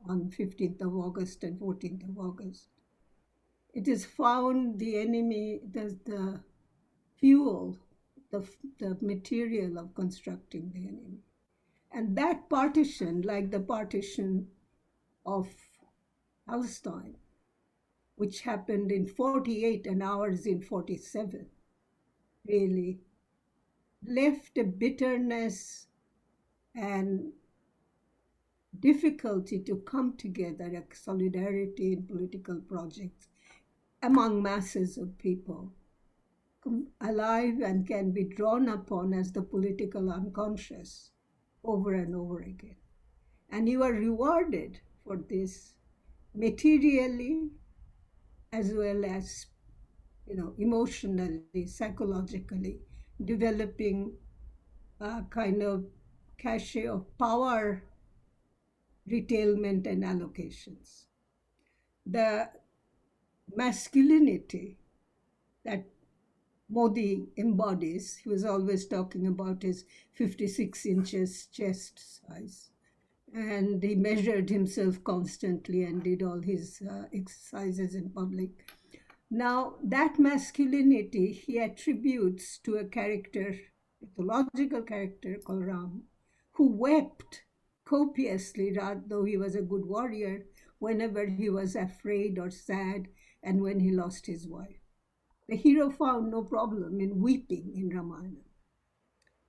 on 15th of August and 14th of August. It has found the enemy, the fuel, the material of constructing the enemy. And that partition, like the partition of Palestine, which happened in 48 and ours in 47, really left a bitterness and difficulty to come together, a solidarity in political projects among masses of people, alive and can be drawn upon as the political unconscious over and over again. And you are rewarded for this materially as well as, emotionally, psychologically, developing a kind of cachet of power retailment and allocations. The masculinity that Modi embodies, he was always talking about his 56 inches chest size. And he measured himself constantly and did all his exercises in public. Now, that masculinity he attributes to a character, mythological character called Ram, who wept copiously, though he was a good warrior, whenever he was afraid or sad and when he lost his wife. The hero found no problem in weeping in Ramayana.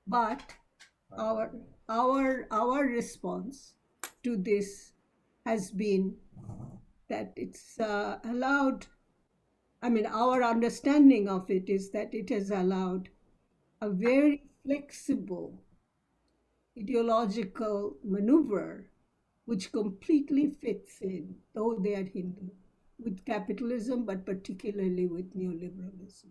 But our response to this has been that it's allowed, our understanding of it is that it has allowed a very flexible ideological maneuver which completely fits in, though they are Hindu, with capitalism, but particularly with neoliberalism.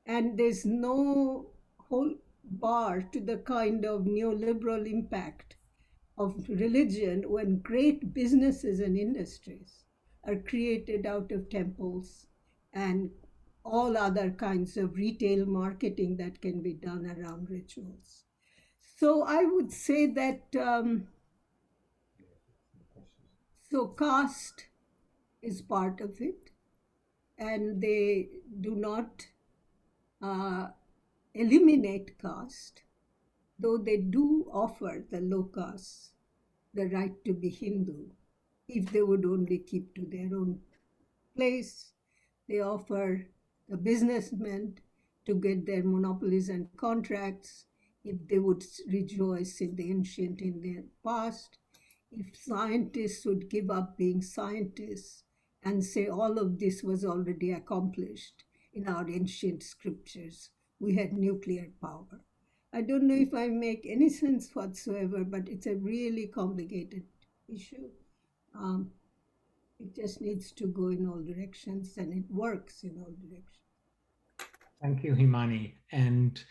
And there's no whole bar to the kind of neoliberal impact of religion when great businesses and industries are created out of temples and all other kinds of retail marketing that can be done around rituals. So I would say that so caste is part of it, and they do not eliminate caste, though they do offer the low caste the right to be Hindu if they would only keep to their own place. They offer the businessmen to get their monopolies and contracts if they would rejoice in the ancient Indian past. If scientists would give up being scientists and say all of this was already accomplished in our ancient scriptures, we had nuclear power. I don't know if I make any sense whatsoever, but it's a really complicated issue. It just needs to go in all directions, and it works in all directions. Thank you, Himani. And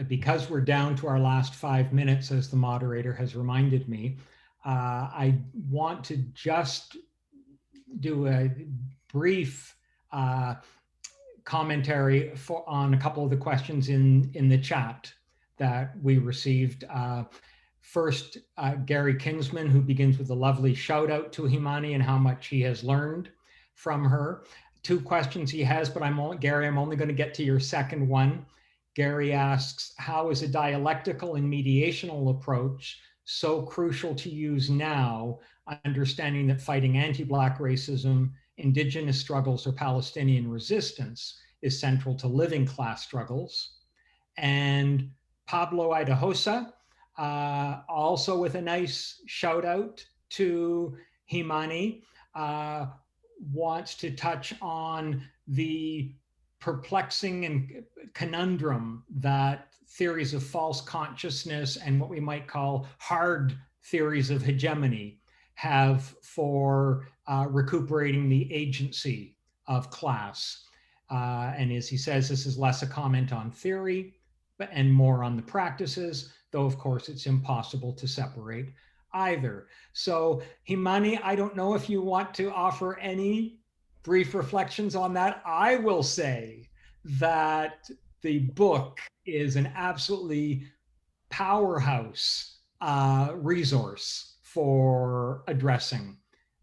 because we're down to our last 5 minutes, as the moderator has reminded me, I want to just do a brief commentary on a couple of the questions in the chat that we received. First, Gary Kinsman, who begins with a lovely shout out to Himani and how much he has learned from her. 2 questions he has, but Gary, I'm only going to get to your second one. Gary asks, how is a dialectical and mediational approach so crucial to use now, understanding that fighting anti-Black racism, indigenous struggles, or Palestinian resistance is central to living class struggles? And Pablo Idahosa, also with a nice shout out to Himani, wants to touch on the perplexing and conundrum that theories of false consciousness and what we might call hard theories of hegemony have for recuperating the agency of class. And as he says, this is less a comment on theory and more on the practices, though of course it's impossible to separate either. So Himani, I don't know if you want to offer any brief reflections on that. I will say that the book is an absolutely powerhouse resource for addressing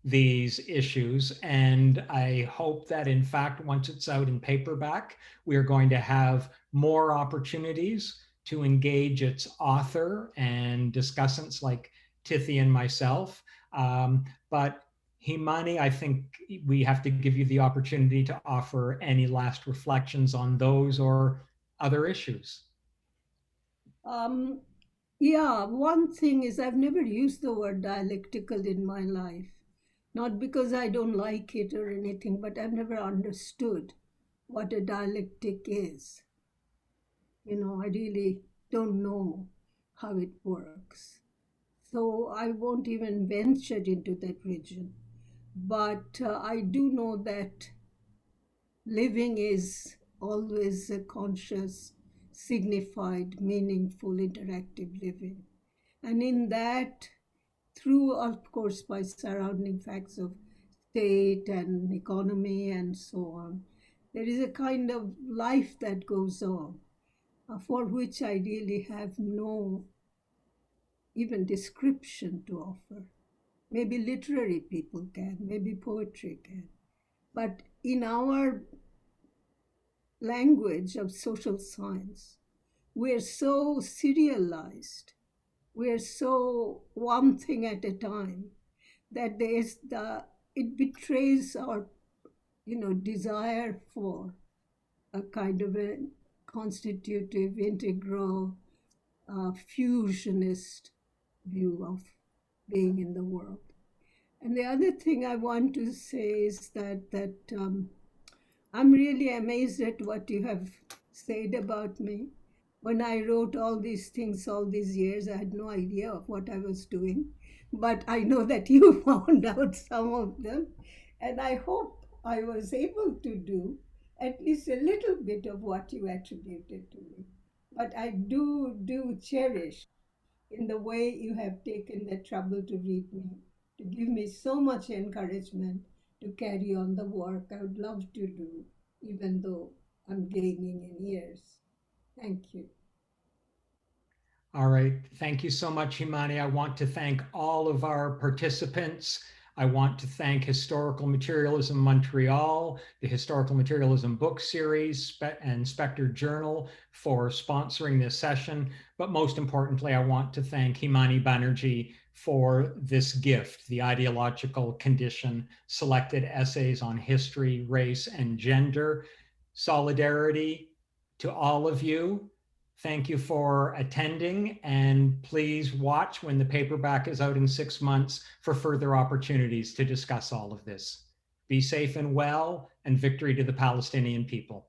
these issues. And I hope that, in fact, once it's out in paperback, we are going to have more opportunities to engage its author and discussants like Tithi and myself. But Himani, I think we have to give you the opportunity to offer any last reflections on those or other issues. Yeah, one thing is I've never used the word dialectical in my life. Not because I don't like it or anything, but I've never understood what a dialectic is. I really don't know how it works. So I won't even venture into that region. But I do know that living is always a conscious, signified, meaningful, interactive living. And in that, through, of course, by surrounding facts of state and economy and so on, there is a kind of life that goes on for which I really have no even description to offer. Maybe literary people can, maybe poetry can. But in our language of social science, we're so serialized, we're so one thing at a time, that it betrays our desire for a kind of a constitutive, integral, fusionist view of being in the world. And the other thing I want to say is that I'm really amazed at what you have said about me. When I wrote all these things all these years, I had no idea of what I was doing. But I know that you found out some of them. And I hope I was able to do at least a little bit of what you attributed to me. But I do cherish in the way you have taken the trouble to read me, to give me so much encouragement to carry on the work I would love to do, even though I'm gaining in years. Thank you. All right. Thank you so much, Himani. I want to thank all of our participants. I want to thank Historical Materialism Montreal, the Historical Materialism book series, and Spectre Journal for sponsoring this session. But most importantly, I want to thank Himani Bannerji for this gift, the Ideological Condition, Selected Essays on History, Race, and Gender. Solidarity to all of you. Thank you for attending, and please watch when the paperback is out in 6 months for further opportunities to discuss all of this. Be safe and well, and victory to the Palestinian people.